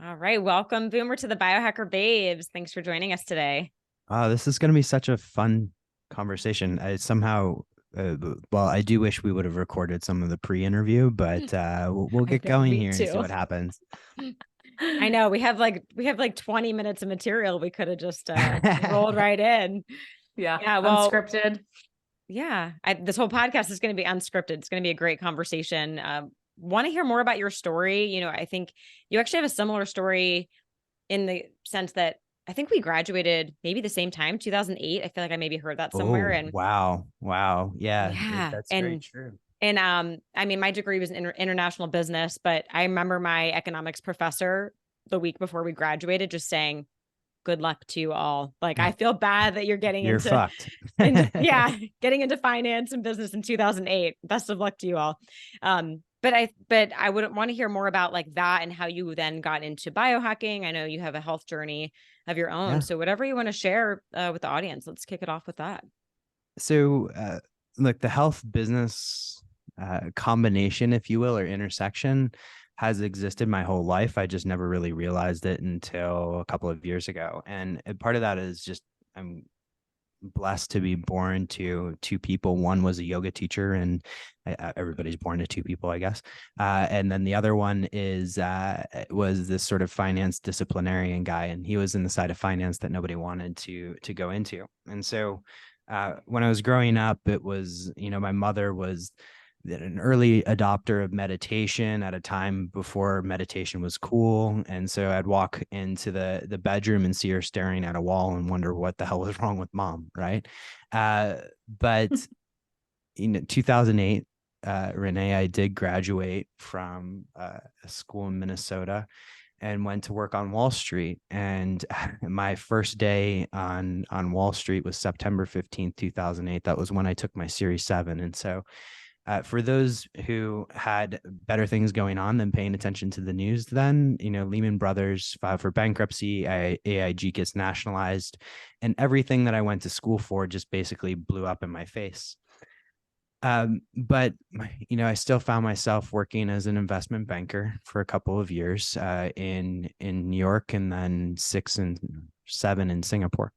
All right. Welcome, Boomer, to the Biohacker Babes. Thanks for joining us today. This is going to be such a fun conversation. I somehow, well, I do wish we would have recorded some of the pre-interview, but we'll I get know, going me here and see too. what happens. I know we have like 20 minutes of material. We could have just rolled right in. Yeah, Yeah. Well, unscripted. yeah. This whole podcast is going to be unscripted. It's going to be a great conversation. Want to hear more about your story? I think you actually have a similar story in the sense that I think we graduated maybe the same time, 2008. I feel like I maybe heard that somewhere. Oh, And wow. Wow. Yeah, yeah, that's very and true. I mean, my degree was in international business, but I remember my economics professor the week before we graduated just saying, "Good luck to you all." Like, I feel bad that you're getting You're into fucked. yeah, getting into finance and business in 2008. Best of luck to you all. But I would want to hear more about like that and how you then got into biohacking. I know you have a health journey of your own, Yeah. so whatever you want to share with the audience, let's kick it off with that. So, look, the health business combination, if you will, or intersection has existed my whole life. I just never really realized it until a couple of years ago. And part of that is just I'm blessed to be born to two people. One was a yoga teacher, and everybody's born to two people, I guess. And then the other one was this sort of finance disciplinarian guy, and he was in the side of finance that nobody wanted to go into. And so when I was growing up, it was, my mother was an early adopter of meditation at a time before meditation was cool. And so I'd walk into the bedroom and see her staring at a wall and wonder what the hell was wrong with mom. Right. But 2008, Renee, I did graduate from a school in Minnesota and went to work on Wall Street. And my first day on Wall Street was September 15th, 2008. That was when I took my Series 7. And so for those who had better things going on than paying attention to the news, then, Lehman Brothers filed for bankruptcy, AIG gets nationalized, and everything that I went to school for just basically blew up in my face. But I still found myself working as an investment banker for a couple of years in New York, and then 6 and 7 in Singapore.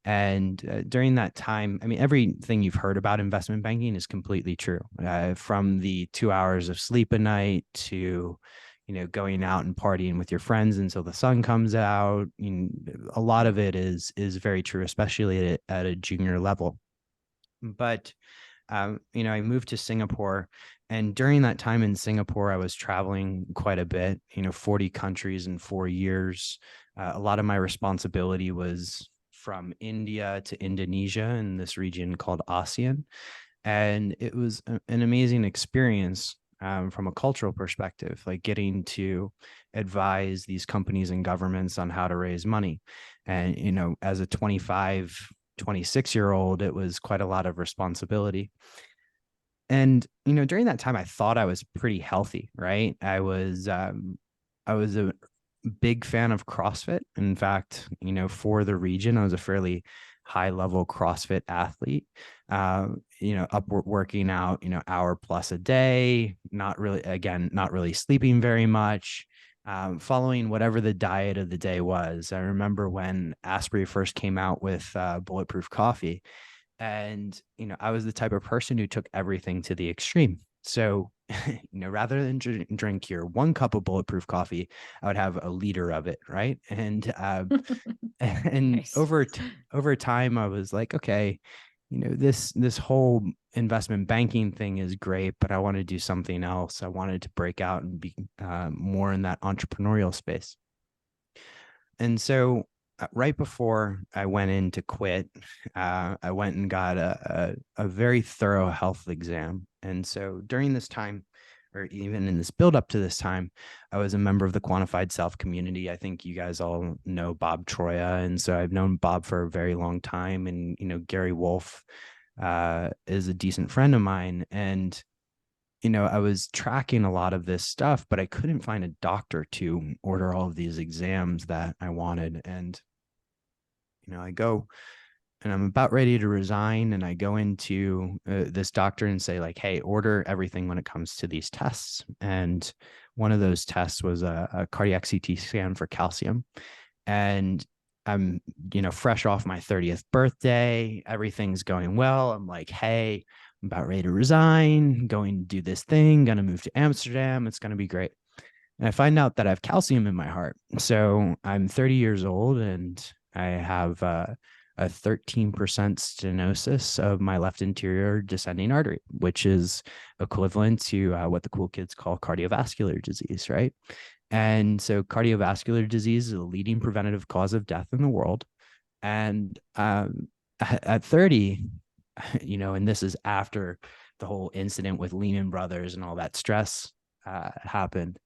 And during that time, I mean, everything you've heard about investment banking is completely true. From the 2 hours of sleep a night to, going out and partying with your friends until the sun comes out. A lot of it is very true, especially at a junior level. But I moved to Singapore, and during that time in Singapore, I was traveling quite a bit. 40 countries in 4 years. A lot of my responsibility was from India to Indonesia in this region called ASEAN. And it was an amazing experience from a cultural perspective, like getting to advise these companies and governments on how to raise money. And, as a 26-year-old, it was quite a lot of responsibility. And, during that time, I thought I was pretty healthy, right? I was a big fan of CrossFit. In fact, for the region, I was a fairly high level CrossFit athlete, up working out, hour plus a day, not really sleeping very much, following whatever the diet of the day was. I remember when Asprey first came out with bulletproof coffee, and, I was the type of person who took everything to the extreme. So, rather than drink your 1 cup of bulletproof coffee, I would have a liter of it. Right. And, and Nice. over time, I was like, okay, this whole investment banking thing is great, but I want to do something else. I wanted to break out and be more in that entrepreneurial space. And so right before I went in to quit, I went and got a very thorough health exam. And so during this time, or even in this build up to this time, I was a member of the quantified self community. I think you guys all know Bob Troya. And so I've known Bob for a very long time. And, Gary Wolf is a decent friend of mine. And I was tracking a lot of this stuff, but I couldn't find a doctor to order all of these exams that I wanted. And, I go and I'm about ready to resign. And I go into this doctor and say, like, hey, order everything when it comes to these tests. And one of those tests was a cardiac CT scan for calcium. And I'm, fresh off my 30th birthday. Everything's going well. I'm like, hey, I'm about ready to resign, going to do this thing, going to move to Amsterdam. It's going to be great. And I find out that I have calcium in my heart. So I'm 30 years old and I have a 13% stenosis of my left anterior descending artery, which is equivalent to what the cool kids call cardiovascular disease, right? And so cardiovascular disease is a leading preventative cause of death in the world. And at 30, and this is after the whole incident with Lehman Brothers and all that stress happened.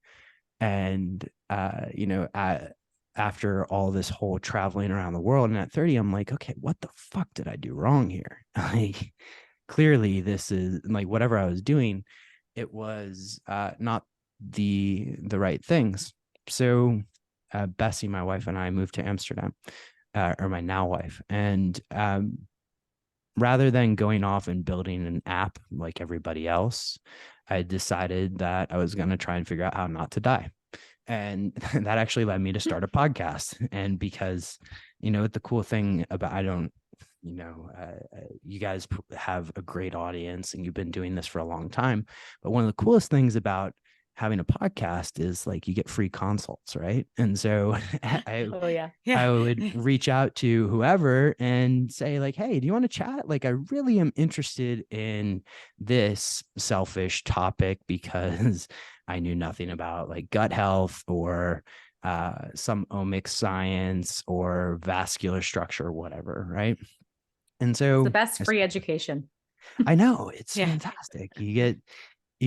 And, after all this whole traveling around the world, and at 30, I'm like, okay, what the fuck did I do wrong here? Like, clearly this is like whatever I was doing, it was not the right things. So Bessie, my wife, and I moved to Amsterdam, or my now wife. And rather than going off and building an app like everybody else, I decided that I was going to try and figure out how not to die. And that actually led me to start a podcast. And because, the cool thing about, you guys have a great audience and you've been doing this for a long time. But one of the coolest things about having a podcast is like you get free consults, right? And so Oh yeah. I would reach out to whoever and say like, hey, do you want to chat? Like, I really am interested in this selfish topic because I knew nothing about like gut health or some omics science or vascular structure or whatever, right? And It's so the best free education. I know it's Yeah. fantastic. You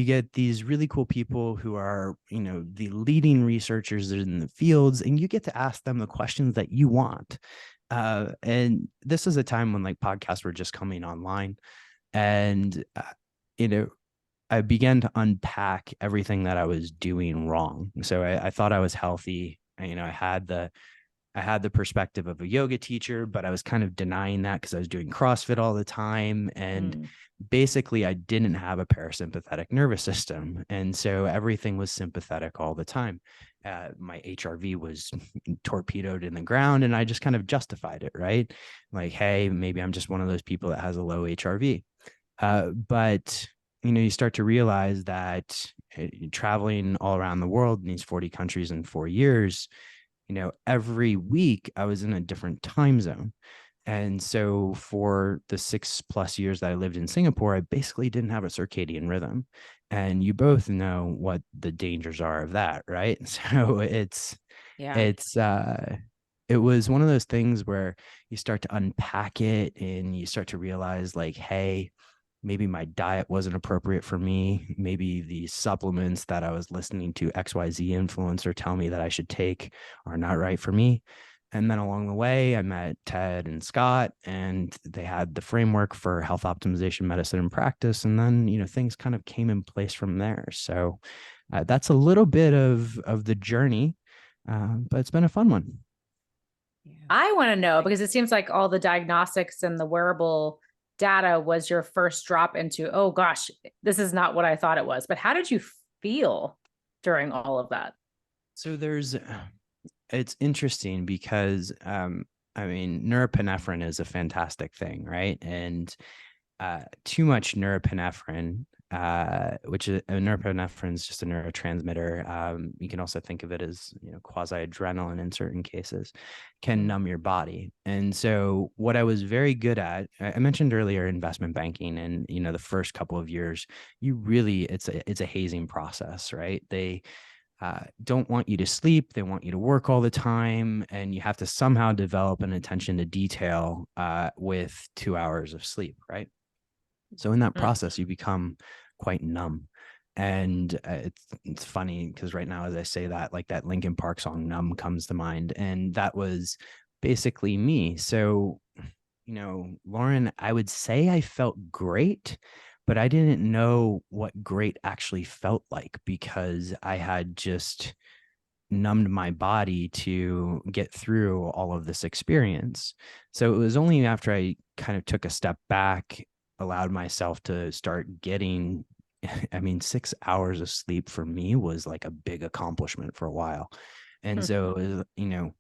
get these really cool people who are, the leading researchers in the fields, and you get to ask them the questions that you want. And this is a time when like podcasts were just coming online, and I began to unpack everything that I was doing wrong. So I thought I was healthy. I had the perspective of a yoga teacher, but I was kind of denying that because I was doing CrossFit all the time. And basically, I didn't have a parasympathetic nervous system. And so everything was sympathetic all the time. My HRV was torpedoed in the ground, and I just kind of justified it, right? Like, hey, maybe I'm just one of those people that has a low HRV. But you start to realize that traveling all around the world in these 40 countries in 4 years, every week I was in a different time zone. And so for the 6+ years that I lived in Singapore, I basically didn't have a circadian rhythm. And you both know what the dangers are of that, right? So it was one of those things where you start to unpack it and you start to realize like, hey, maybe my diet wasn't appropriate for me. Maybe the supplements that I was listening to XYZ influencer tell me that I should take are not right for me. And then along the way, I met Ted and Scott, and they had the framework for health optimization, medicine, and practice. And then, things kind of came in place from there. So that's a little bit of the journey, but it's been a fun one. I want to know, because it seems like all the diagnostics and the wearable data was your first drop into, oh gosh, this is not what I thought it was. But how did you feel during all of that? So it's interesting because, norepinephrine is a fantastic thing, right? And too much norepinephrine, which is norepinephrine is just a neurotransmitter. You can also think of it as quasi-adrenaline in certain cases, can numb your body. And so what I was very good at, I mentioned earlier, investment banking, and the first couple of years, it's a hazing process, right? They don't want you to sleep. They want you to work all the time, and you have to somehow develop an attention to detail with 2 hours of sleep, right? So in that process, you become quite numb. And it's funny because right now, as I say that, like that Linkin Park song "Numb" comes to mind, and that was basically me. So, Lauren, I would say I felt great, but I didn't know what great actually felt like because I had just numbed my body to get through all of this experience. So it was only after I kind of took a step back, allowed myself to start getting, I mean, 6 hours of sleep for me was like a big accomplishment for a while. And so, it was,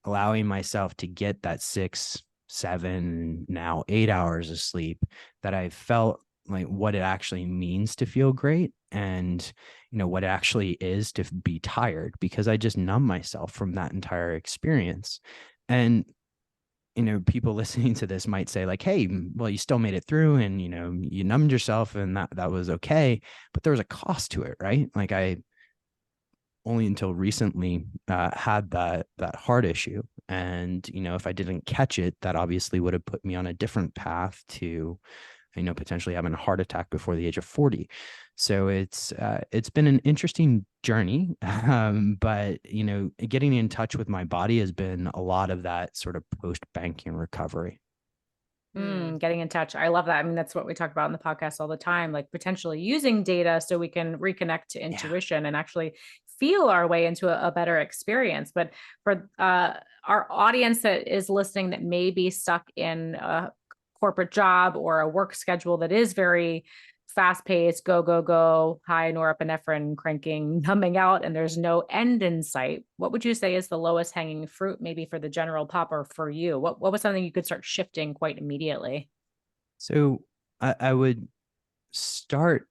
allowing myself to get that 6, 7, now 8 hours of sleep, that I felt like what it actually means to feel great, and what it actually is to be tired, because I just numb myself from that entire experience. And people listening to this might say like, hey, well, you still made it through, and you numbed yourself, and that was okay, but there was a cost to it, right? Like, I only until recently had that heart issue, and if I didn't catch it, that obviously would have put me on a different path to potentially having a heart attack before the age of 40. So it's been an interesting journey. But, getting in touch with my body has been a lot of that sort of post-banking recovery. Getting in touch. I love that. I mean, that's what we talk about in the podcast all the time, like potentially using data so we can reconnect to intuition and actually feel our way into a better experience. But for our audience that is listening, that may be stuck in a corporate job or a work schedule that is very fast paced, go, go, go, high norepinephrine cranking, numbing out, and there's no end in sight, what would you say is the lowest hanging fruit, maybe for the general popper for you? What was something you could start shifting quite immediately? So I would start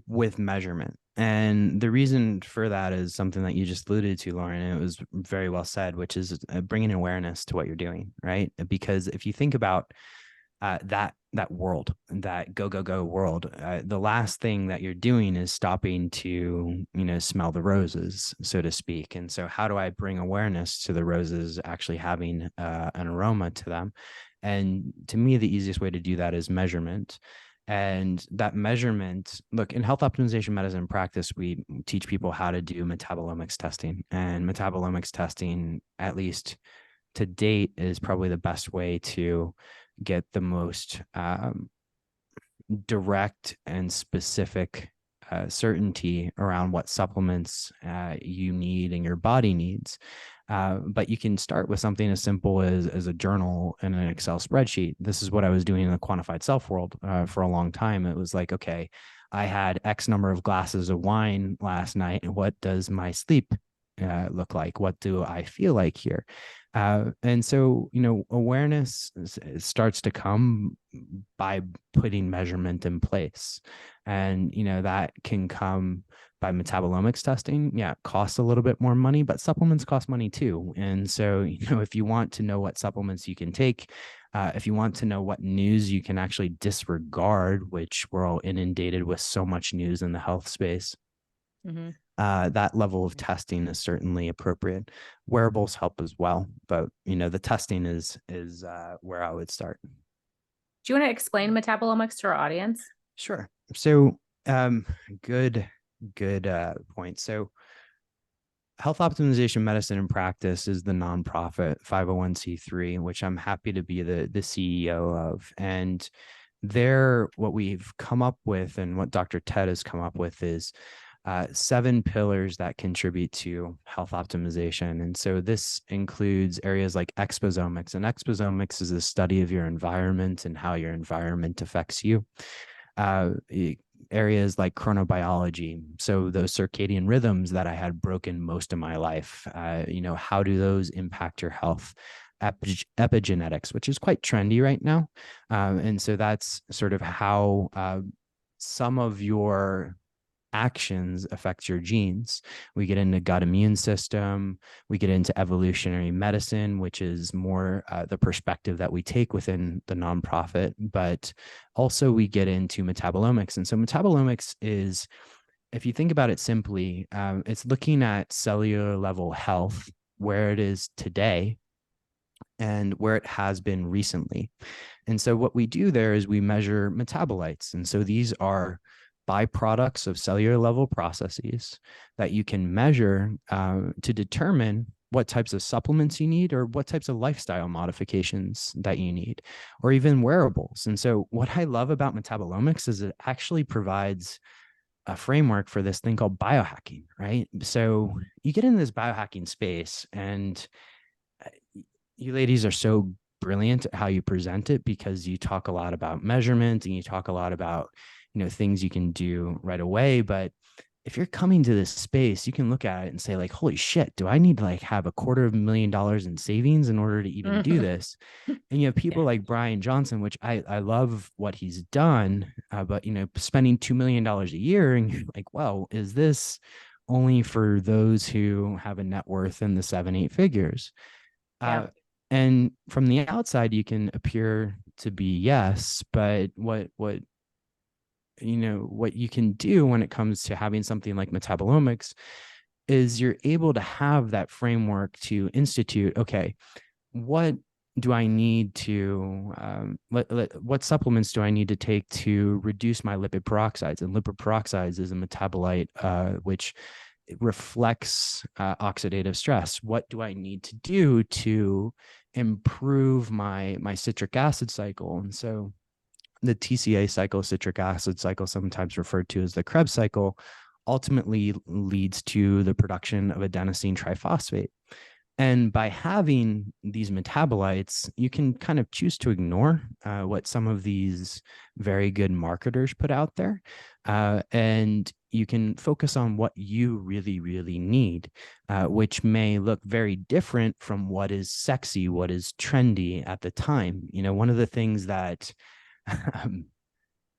with measurement. And the reason for that is something that you just alluded to, Lauren, and it was very well said, which is bringing awareness to what you're doing, right? Because if you think about that world, that go, go, go world, the last thing that you're doing is stopping to, smell the roses, so to speak. And so how do I bring awareness to the roses actually having an aroma to them? And to me, the easiest way to do that is measurement. And that measurement, look, in health optimization medicine practice, we teach people how to do metabolomics testing. And metabolomics testing, at least to date, is probably the best way to get the most direct and specific certainty around what supplements you need and your body needs. But you can start with something as simple as a journal and an Excel spreadsheet. This is what I was doing in the quantified self world for a long time. It was like, okay, I had X number of glasses of wine last night. What does my sleep look like? What do I feel like here? And so, awareness starts to come by putting measurement in place. And, that can come by metabolomics testing. Yeah, it costs a little bit more money, but supplements cost money too. And so, if you want to know what supplements you can take, if you want to know what news you can actually disregard, which we're all inundated with so much news in the health space, that level of testing is certainly appropriate. Wearables help as well, but the testing is where I would start. Do you want to explain metabolomics to our audience? Sure. So, good point. So, Health Optimization Medicine in Practice is the nonprofit 501c3, which I'm happy to be the CEO of. And what we've come up with, and what Dr. Ted has come up with, is 7 pillars that contribute to health optimization. And so this includes areas like exposomics. And exposomics is the study of your environment and how your environment affects you. Areas like chronobiology, so those circadian rhythms that I had broken most of my life, how do those impact your health? Epigenetics, which is quite trendy right now. And so that's sort of how some of your actions affect your genes. We get into gut immune system, we get into evolutionary medicine, which is more the perspective that we take within the nonprofit, but also we get into metabolomics. And so metabolomics is, if you think about it simply, it's looking at cellular level health, where it is today and where it has been recently. And so what we do there is we measure metabolites. And so these are byproducts of cellular level processes that you can measure to determine what types of supplements you need, or what types of lifestyle modifications that you need, or even wearables. And so what I love about metabolomics is it actually provides a framework for this thing called biohacking, right? So you get into this biohacking space, and you ladies are so brilliant at how you present it, because you talk a lot about measurement and you talk a lot about, things you can do right away. But if you're coming to this space, you can look at it and say, like, holy shit, do I need to like have $250,000 in savings in order to even do this? And you have people like Brian Johnson, which I love what he's done, but spending $2 million a year, and you're like, well, is this only for those who have a net worth in the 7-8 figures? Yeah. And from the outside, you can appear to be yes, but what you can do when it comes to having something like metabolomics is you're able to have that framework to institute, okay, what do I need to, what supplements do I need to take to reduce my lipid peroxides? And lipid peroxides is a metabolite, which reflects oxidative stress. What do I need to do to improve my citric acid cycle? And so the TCA cycle, citric acid cycle, sometimes referred to as the Krebs cycle, ultimately leads to the production of adenosine triphosphate. And by having these metabolites, you can kind of choose to ignore what some of these very good marketers put out there. And you can focus on what you really, really need, which may look very different from what is sexy, what is trendy at the time. One of the things that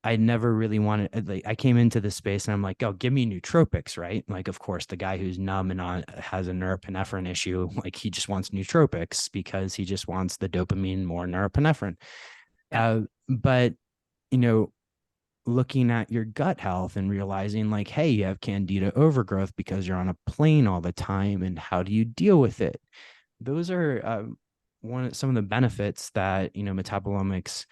I never really wanted, like, I came into this space and I'm like, oh, give me nootropics, right? Like, of course, the guy who's numb and has a norepinephrine issue, like, he just wants nootropics because he just wants the dopamine, more norepinephrine. Yeah. But, looking at your gut health and realizing, like, hey, you have candida overgrowth because you're on a plane all the time, and how do you deal with it? Those are some of the benefits that, metabolomics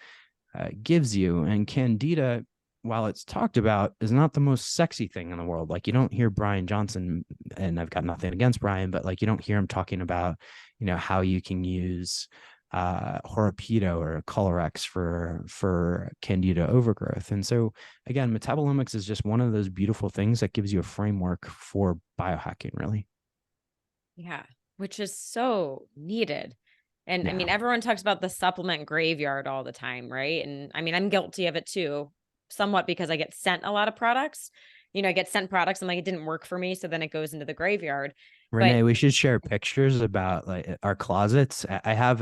gives you. And candida, while it's talked about, is not the most sexy thing in the world. Like, you don't hear Brian Johnson, and I've got nothing against Brian, but like, you don't hear him talking about, how you can use Horopedo or Colorex for candida overgrowth. And so again, metabolomics is just one of those beautiful things that gives you a framework for biohacking, really. Yeah, which is so needed. And I Yeah. mean, everyone talks about the supplement graveyard all the time, right? And I mean, I'm guilty of it too, somewhat, because I get sent a lot of products. I get sent products and like, it didn't work for me. So then it goes into the graveyard. Renee, we should share pictures about like our closets. I have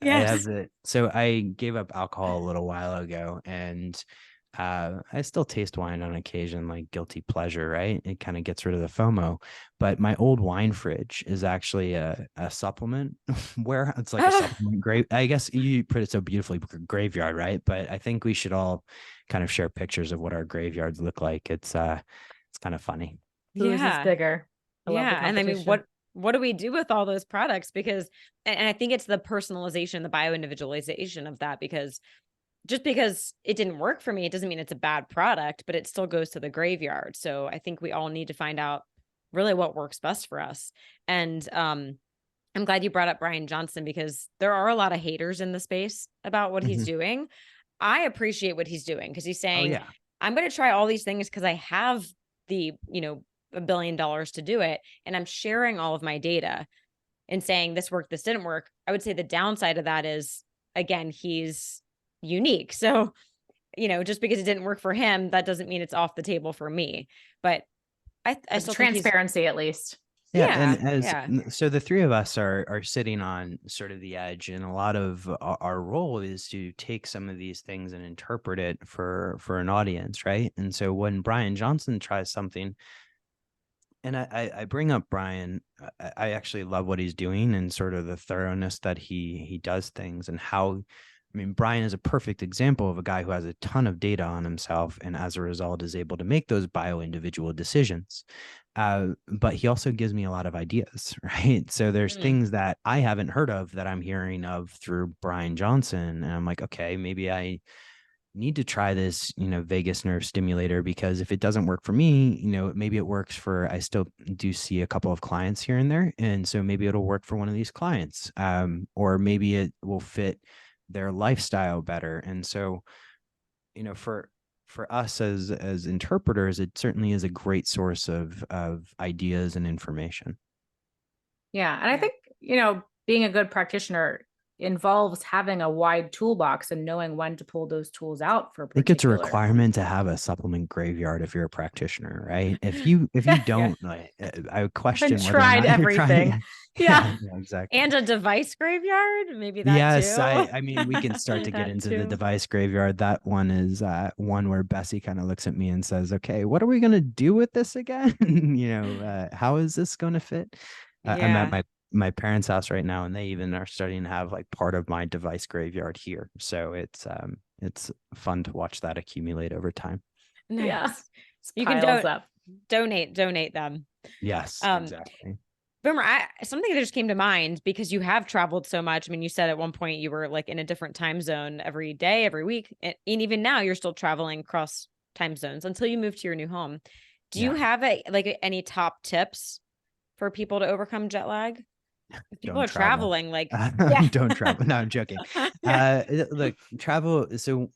Yes. so I gave up alcohol a little while ago, and I still taste wine on occasion, like guilty pleasure, right? It kind of gets rid of the FOMO. But my old wine fridge is actually a supplement where it's like a supplement grave. I guess you put it so beautifully, graveyard, right? But I think we should all kind of share pictures of what our graveyards look like. It's kind of funny. Whose is bigger? I love the And I mean, competition. what do we do with all those products? Because, and I think it's the personalization, the bio-individualization of that, because just because it didn't work for me, it doesn't mean it's a bad product, but it still goes to the graveyard. So I think we all need to find out really what works best for us. And I'm glad you brought up Brian Johnson, because there are a lot of haters in the space about what he's doing. I appreciate what he's doing, because he's saying, yeah. I'm going to try all these things because I have the, $1 billion to do it. And I'm sharing all of my data and saying this worked, this didn't work. I would say the downside of that is, again, he's unique. So, just because it didn't work for him, that doesn't mean it's off the table for me. But I still think transparency, at least. Yeah, and so the three of us are sitting on sort of the edge, and a lot of our role is to take some of these things and interpret it for an audience, right? And so when Brian Johnson tries something, and I bring up Brian, I actually love what he's doing and sort of the thoroughness that he does things, and how, I mean, Brian is a perfect example of a guy who has a ton of data on himself, and as a result is able to make those bio-individual decisions. But he also gives me a lot of ideas, right? So there's things that I haven't heard of that I'm hearing of through Brian Johnson. And I'm like, okay, maybe I need to try this, vagus nerve stimulator, because if it doesn't work for me, maybe it works for, I still do see a couple of clients here and there. And so maybe it'll work for one of these clients, or maybe it will fit their lifestyle better. And so, for for us as interpreters, it certainly is a great source of ideas and information. Yeah. And I think, being a good practitioner involves having a wide toolbox and knowing when to pull those tools out for I think it's a particular. requirement to have a supplement graveyard if you're a practitioner, right? If you don't, like, I would question whether or tried not you're everything. trying. Yeah. Exactly. And a device graveyard, maybe that Yes, too. I mean, we can start to get That into the too. device graveyard. That one is one where Bessie kind of looks at me and says, "Okay, what are we going to do with this again? How is this going to fit?" I'm at my parents' house right now, and they even are starting to have like part of my device graveyard here. So it's fun to watch that accumulate over time. Nice. Yeah. You can up. donate them. Yes, Um, exactly. Boomer, something that just came to mind because you have traveled so much. I mean, you said at one point you were like in a different time zone every day, every week. And even now you're still traveling across time zones until you move to your new home. Do you have any top tips for people to overcome jet lag? If people Don't are travel. traveling, like, Don't travel. No, I'm joking. Look, travel. So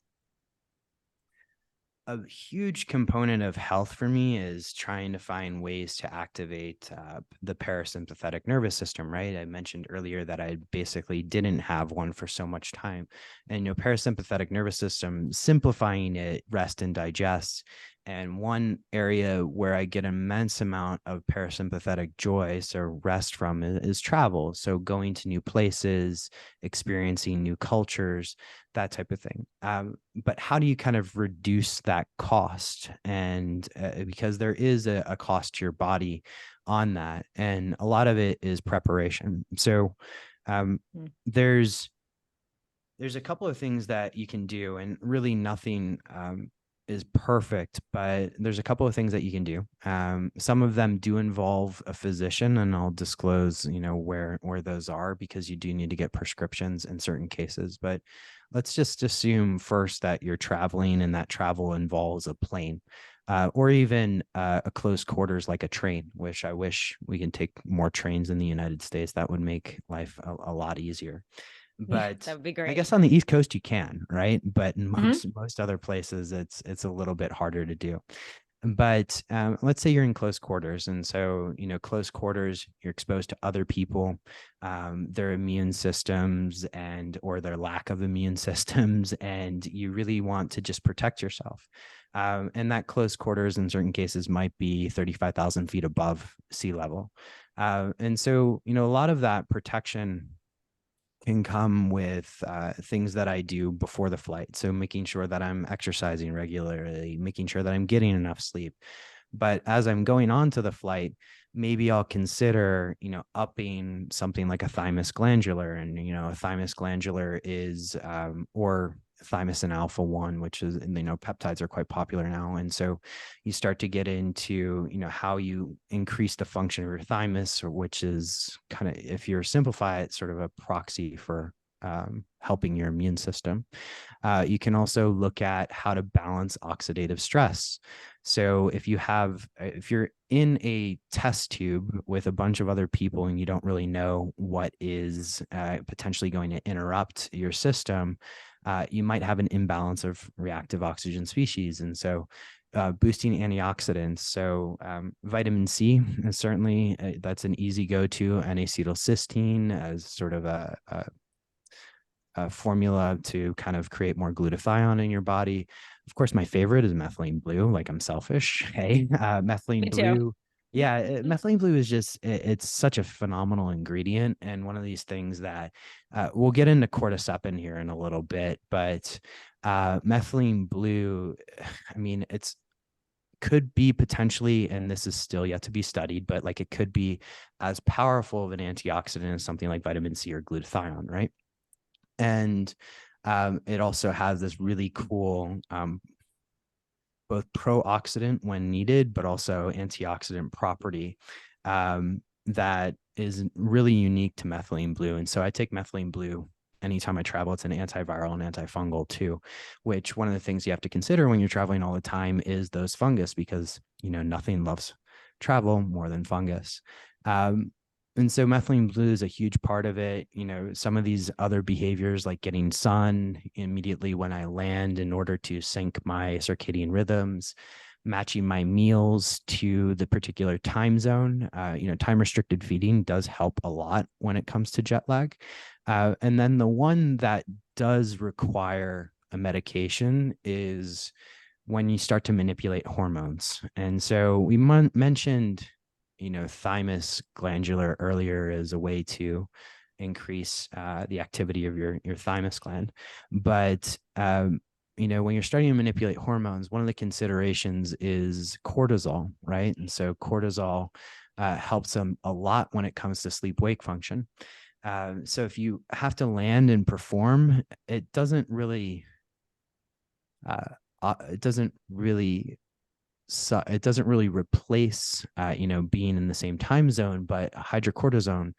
a huge component of health for me is trying to find ways to activate the parasympathetic nervous system, right? I mentioned earlier that I basically didn't have one for so much time. And, parasympathetic nervous system, simplifying it, rest and digest. And one area where I get an immense amount of parasympathetic joy, so rest from, is travel. So going to new places, experiencing new cultures, that type of thing. But how do you kind of reduce that cost? And because there is a cost to your body on that, and a lot of it is preparation. So there's a couple of things that you can do, and really nothing is perfect, but there's a couple of things that you can do. Some of them do involve a physician, and I'll disclose, where those are, because you do need to get prescriptions in certain cases. But let's just assume first that you're traveling and that travel involves a plane, or even a close quarters like a train, which I wish we can take more trains in the United States. That would make life a lot easier. But that would be great. I guess on the East Coast you can, right? But in most other places, it's a little bit harder to do. But let's say you're in close quarters, and so close quarters, you're exposed to other people, their immune systems or their lack of immune systems, and you really want to just protect yourself. And that close quarters in certain cases might be 35,000 feet above sea level, and so a lot of that protection can come with things that I do before the flight. So making sure that I'm exercising regularly, making sure that I'm getting enough sleep. But as I'm going on to the flight, maybe I'll consider, upping something like a thymus glandular. And, a thymus glandular is, or thymosin alpha 1, which is, peptides are quite popular now. And so you start to get into, how you increase the function of your thymus, which is kind of, if you simplify it, sort of a proxy for helping your immune system. You can also look at how to balance oxidative stress. So if you're in a test tube with a bunch of other people and you don't really know what is potentially going to interrupt your system, you might have an imbalance of reactive oxygen species. And so boosting antioxidants. So vitamin C is certainly, that's an easy go-to, N-acetylcysteine as sort of a formula to kind of create more glutathione in your body. Of course, my favorite is methylene blue. Like, I'm selfish. Hey, methylene blue. Yeah, methylene blue is just, it's such a phenomenal ingredient. And one of these things that we'll get into cordyceps here in a little bit, but methylene blue, I mean, could be potentially, and this is still yet to be studied, but like it could be as powerful of an antioxidant as something like vitamin C or glutathione, right? And it also has this really cool both pro-oxidant when needed, but also antioxidant property that is really unique to methylene blue. And so I take methylene blue anytime I travel. It's an antiviral and antifungal too, which one of the things you have to consider when you're traveling all the time is those fungus, because nothing loves travel more than fungus. And so methylene blue is a huge part of it. You know, some of these other behaviors like getting sun immediately when I land in order to sync my circadian rhythms, matching my meals to the particular time zone. You know, time restricted feeding does help a lot when it comes to jet lag. And then the one that does require a medication is when you start to manipulate hormones. And so we mentioned, you know, thymus glandular earlier as a way to increase the activity of your thymus gland. But, you know, when you're starting to manipulate hormones, one of the considerations is cortisol, right? And so cortisol helps them a lot when it comes to sleep-wake function. So if you have to land and perform, it doesn't really it doesn't really replace you know, being in the same time zone, but hydrocortisone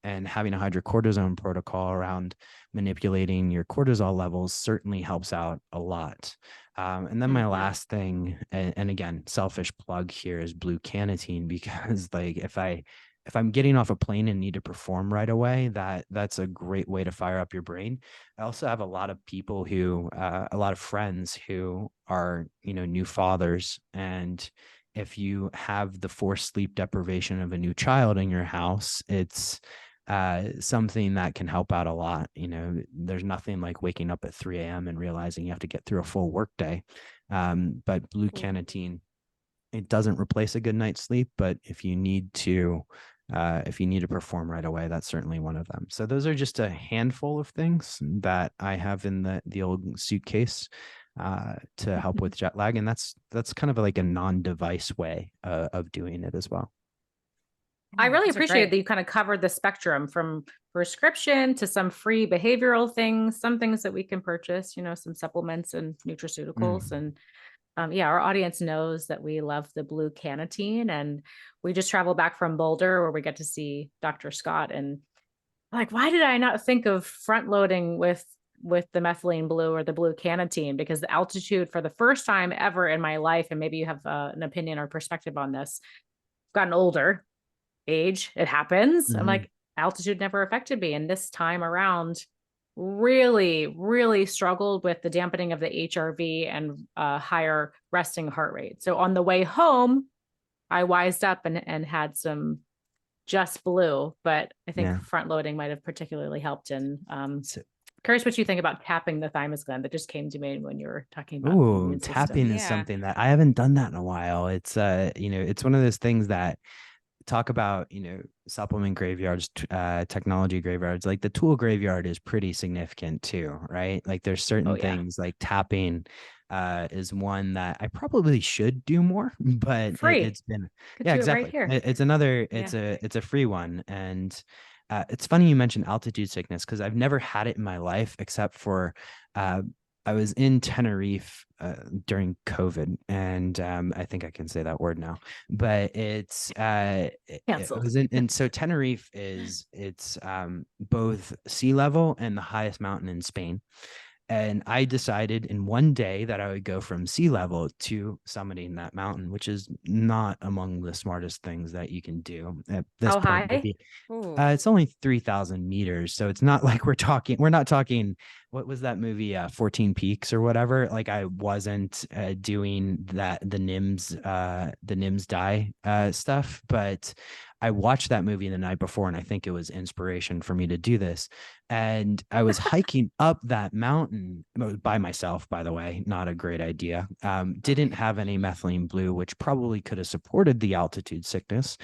and having a hydrocortisone protocol around manipulating your cortisol levels certainly helps out a lot. And then my last thing, and again, selfish plug here, is blue carnitine, because like if I'm getting off a plane and need to perform right away, that's a great way to fire up your brain. I also have a lot of people who, a lot of friends who are, you know, new fathers. And if you have the forced sleep deprivation of a new child in your house, it's something that can help out a lot. You know, there's nothing like waking up at 3 a.m. and realizing you have to get through a full workday. But blue carnitine, it doesn't replace a good night's sleep, but if you need to perform right away, that's certainly one of them. So those are just a handful of things that I have in the old suitcase to help with jet lag. And that's kind of like a non-device way of doing it as well. I really appreciate that you kind of covered the spectrum from prescription to some free behavioral things, some things that we can purchase, you know, some supplements and nutraceuticals. And yeah, our audience knows that we love the blue carnitine, and we just traveled back from Boulder where we get to see Dr. Scott, and like, why did I not think of front loading with the methylene blue or the blue carnitine? Because the altitude, for the first time ever in my life, and maybe you have an opinion or perspective on this, I've gotten older, age, it happens. I'm like, altitude never affected me. And this time around, really struggled with the dampening of the HRV and higher resting heart rate. So on the way home, I wised up and had some just blue, but I think front loading might have particularly helped. And curious what you think about tapping the thymus gland. That just came to me when you were talking about Ooh, tapping is something that I haven't done that in a while. It's you know, it's one of those things that talk about, you know, supplement graveyards, technology graveyards, like the tool graveyard is pretty significant too, right? Like there's certain things like tapping is one that I probably should do more, but it's been, exactly. It's another, it's a free one. And it's funny you mentioned altitude sickness, because I've never had it in my life except for I was in Tenerife during COVID, and I think I can say that word now, but it's it was and so Tenerife it's both sea level and the highest mountain in Spain. And I decided in one day that I would go from sea level to summiting that mountain, which is not among the smartest things that you can do at this point. How high? It's only 3,000 meters. So it's not like we're not talking, what was that movie? 14 Peaks or whatever. Like I wasn't doing that, the NIMS die stuff, but I watched that movie the night before, and I think it was inspiration for me to do this. And I was hiking up that mountain by myself, by the way, not a great idea. Didn't have any methylene blue, which probably could have supported the altitude sickness.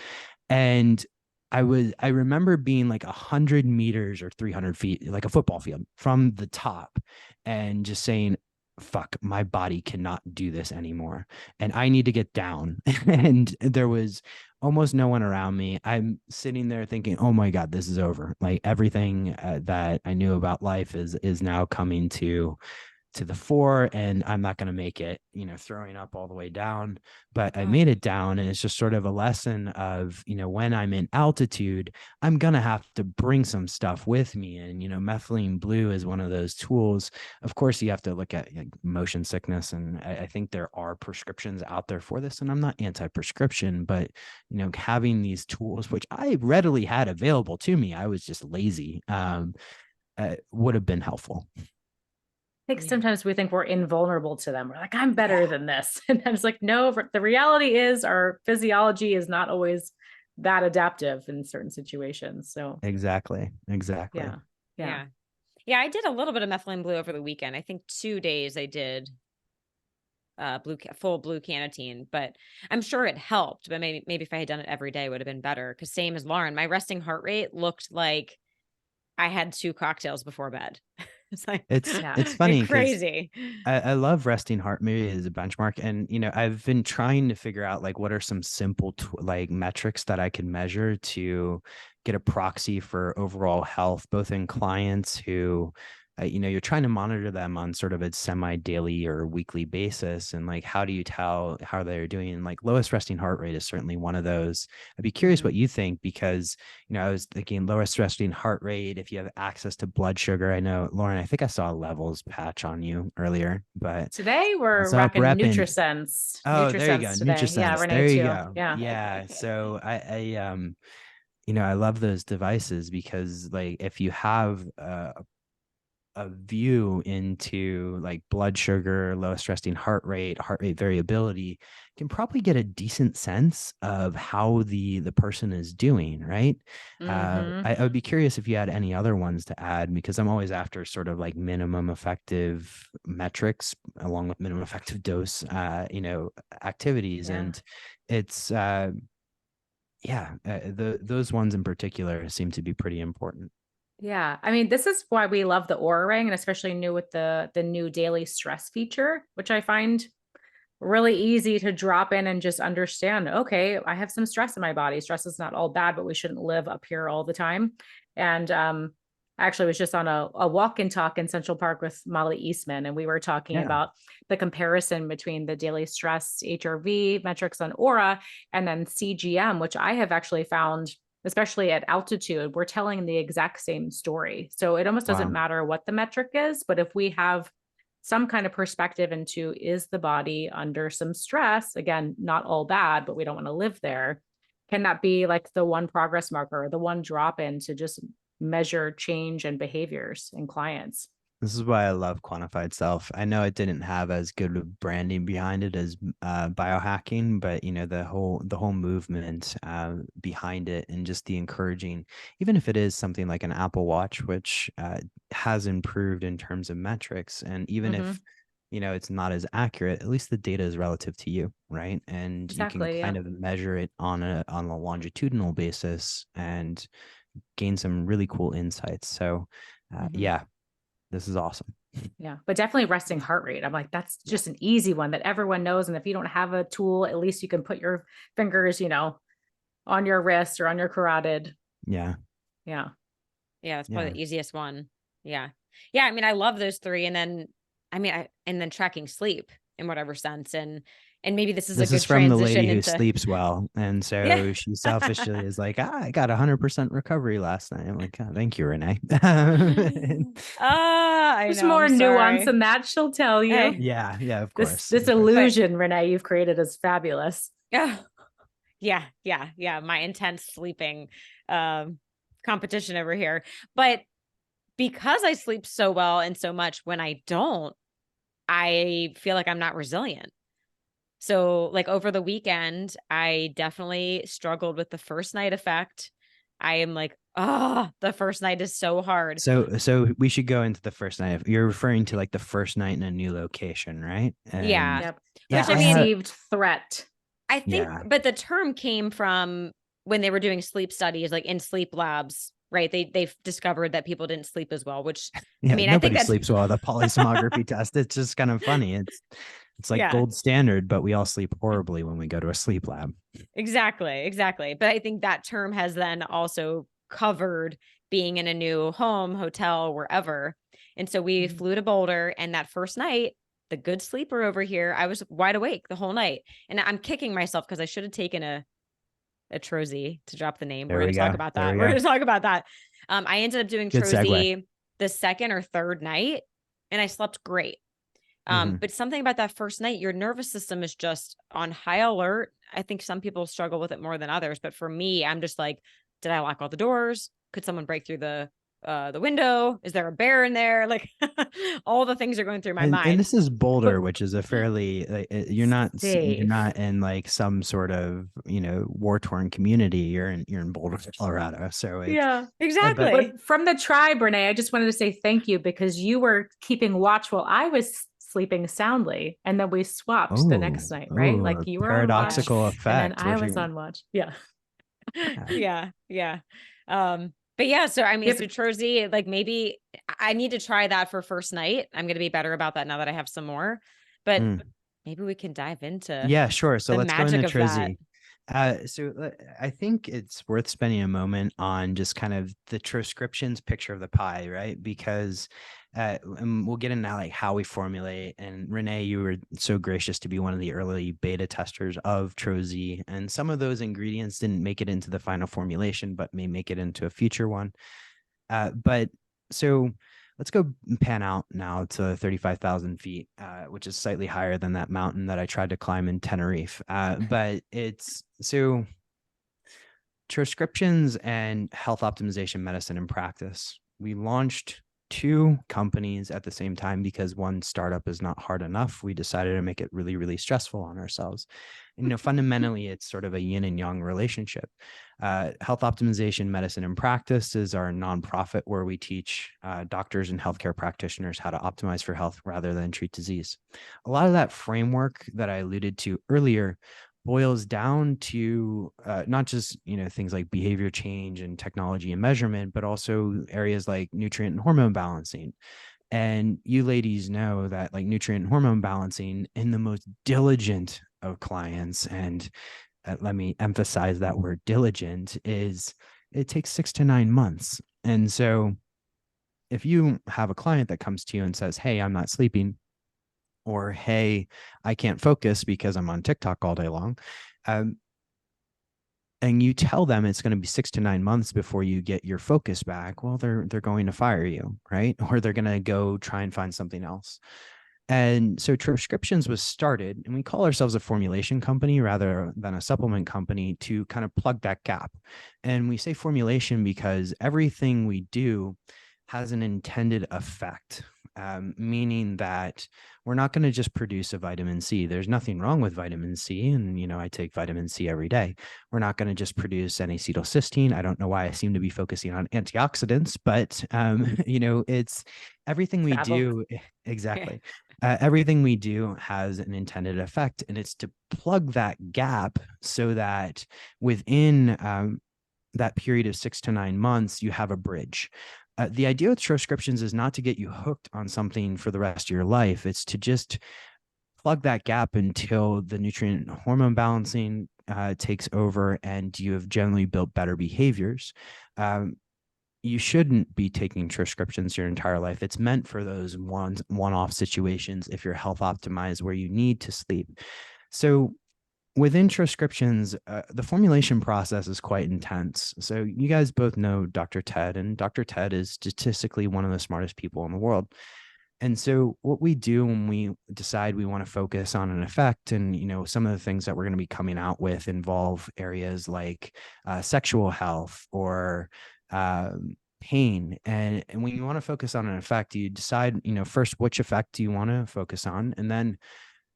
And I remember being like 100 meters or 300 feet, like a football field from the top, and just saying, fuck, my body cannot do this anymore. And I need to get down. And there was almost no one around me. I'm sitting there thinking, oh my God, this is over. Like everything that I knew about life is now coming to to the 4 and I'm not going to make it, throwing up all the way down, but I Oh. made it down. And it's just sort of a lesson of, when I'm in altitude, I'm going to have to bring some stuff with me. And, methylene blue is one of those tools. Of course, you have to look at motion sickness. And I think there are prescriptions out there for this. And I'm not anti-prescription, but, having these tools, which I readily had available to me, I was just lazy, would have been helpful. I think sometimes we think we're invulnerable to them. We're like, I'm better than this. And I was like, no, the reality is our physiology is not always that adaptive in certain situations. So Exactly. Yeah. I did a little bit of methylene blue over the weekend. I think 2 days I did full blue canatine, but I'm sure it helped. But maybe if I had done it every day, it would have been better. Because same as Lauren, my resting heart rate looked like I had 2 cocktails before bed. It's like, it's funny because crazy. I love resting heart rate as a benchmark. And, I've been trying to figure out what are some simple metrics that I can measure to get a proxy for overall health, both in clients who, you're trying to monitor them on sort of a semi-daily or weekly basis. And how do you tell how they're doing? And lowest resting heart rate is certainly one of those. I'd be curious what you think, because, I was thinking lowest resting heart rate, if you have access to blood sugar. I know, Lauren, I think I saw a levels patch on you earlier, but today we're rocking NutriSense. Oh, there you go. Today. NutriSense. Yeah, Renee there you too. go. Yeah. So I love those devices because if you have a view into blood sugar, lowest resting heart rate variability, you can probably get a decent sense of how the person is doing, right? I would be curious if you had any other ones to add, because I'm always after sort of minimum effective metrics along with minimum effective dose, activities. And it's, those ones in particular seem to be pretty important. Yeah. I mean, this is why we love the Aura Ring, and especially new with the new daily stress feature, which I find really easy to drop in and just understand, okay, I have some stress in my body. Stress is not all bad, but we shouldn't live up here all the time. And I actually was just on a walk and talk in Central Park with Molly Eastman, and we were talking about the comparison between the daily stress HRV metrics on Aura and then CGM, which I have actually found, especially at altitude, we're telling the exact same story. So it almost doesn't matter what the metric is, but if we have some kind of perspective into, is the body under some stress? Again, not all bad, but we don't want to live there. Can that be the one progress marker or the one drop in to just measure change and behaviors in clients? This is why I love quantified self. I know it didn't have as good of branding behind it as biohacking, but the whole movement behind it, and just the encouraging, even if it is something like an Apple Watch, which has improved in terms of metrics, and even if it's not as accurate, at least the data is relative to you, right? And you can kind of measure it on a longitudinal basis and gain some really cool insights. So this is awesome. Yeah, but definitely resting heart rate. I'm like, that's just an easy one that everyone knows. And if you don't have a tool, at least you can put your fingers, on your wrist or on your carotid. Yeah, that's probably the easiest one. Yeah. I mean, I love those 3. And then, and then tracking sleep in whatever sense. And maybe this is a good from the transition lady who into... sleeps well. And so she selfishly is like, I got 100% recovery last night. I'm like, oh, thank you, Renee. There's more nuance than that, she'll tell you. Hey. Yeah, of course. This illusion, Renee, you've created is fabulous. Yeah. My intense sleeping competition over here. But because I sleep so well and so much, when I don't, I feel like I'm not resilient. So over the weekend, I definitely struggled with the first night effect. I am like, the first night is so hard. So we should go into the first night. You're referring to the first night in a new location, right? And Yep. Which perceived threat. I think, but the term came from when they were doing sleep studies, in sleep labs, right? They've discovered that people didn't sleep as well, which I think sleeps well. The polysomnography test. It's just kind of funny. It's gold standard, but we all sleep horribly when we go to a sleep lab. Exactly. But I think that term has then also covered being in a new home, hotel, wherever. And so we flew to Boulder, and that first night, the good sleeper over here, I was wide awake the whole night. And I'm kicking myself because I should have taken a Tro Zzz, to drop the name. There We're going we to talk go. about There that. we We're go. going to talk about that. I ended up doing Good Tro segue. Zzz the second or third night, and I slept great. But something about that first night, your nervous system is just on high alert. I think some people struggle with it more than others, but for me, I'm just like, did I lock all the doors? Could someone break through the window? Is there a bear in there? Like all the things are going through my mind. And this is Boulder, which is a fairly you're not Safe. in like some sort of war-torn community. You're in Boulder, Colorado. So Yeah, exactly. But from the tribe, Renee, I just wanted to say thank you, because you were keeping watch while I was sleeping soundly, and then we swapped the next night, right? Like you were paradoxical on watch, effect. and then I was on watch. Yeah. Yeah. But yeah, so I mean, so Tro Zzz, like maybe I need to try that for first night. I'm going to be better about that now that I have some more, but maybe we can dive into yeah, sure. So let's go into Tro Zzz. So I think it's worth spending a moment on just kind of the Troscriptions picture of the pie, right? Because and we'll get into like how we formulate. And Renee, you were so gracious to be one of the early beta testers of Tro Zzz, and some of those ingredients didn't make it into the final formulation, but may make it into a future one. But so let's go pan out now to 35,000 feet, which is slightly higher than that mountain that I tried to climb in Tenerife. But it's so Troscriptions and health optimization medicine in practice. We launched 2 companies at the same time because one startup is not hard enough. We decided to make it really, really stressful on ourselves. And, fundamentally, it's sort of a yin and yang relationship. Health optimization medicine in practice is our nonprofit where we teach doctors and healthcare practitioners how to optimize for health rather than treat disease. A lot of that framework that I alluded to earlier boils down to not just things like behavior change and technology and measurement, but also areas like nutrient and hormone balancing. And you ladies know that like nutrient and hormone balancing in the most diligent of clients, and let me emphasize that word diligent, is it takes 6 to 9 months. And so if you have a client that comes to you and says, hey, I'm not sleeping, or, hey, I can't focus because I'm on TikTok all day long, and you tell them it's going to be 6 to 9 months before you get your focus back, well, they're going to fire you, right? Or they're going to go try and find something else. And so Troscriptions was started, and we call ourselves a formulation company rather than a supplement company to kind of plug that gap. And we say formulation because everything we do has an intended effect, meaning that we're not going to just produce a vitamin C. There's nothing wrong with vitamin C. And, I take vitamin C every day. We're not going to just produce N-acetylcysteine. I don't know why I seem to be focusing on antioxidants, but, it's everything we do. Exactly. Everything we do has an intended effect, and it's to plug that gap so that within that period of 6 to 9 months, you have a bridge. The idea with Troscriptions is not to get you hooked on something for the rest of your life. It's to just plug that gap until the nutrient and hormone balancing takes over and you have generally built better behaviors. You shouldn't be taking Troscriptions your entire life. It's meant for those one-off situations if you're health optimized where you need to sleep. So within Troscriptions, the formulation process is quite intense. So you guys both know Dr. Ted, and Dr. Ted is statistically one of the smartest people in the world. And so what we do when we decide we want to focus on an effect, and some of the things that we're going to be coming out with involve areas like sexual health or pain. And when you want to focus on an effect, you decide, first, which effect do you want to focus on? And then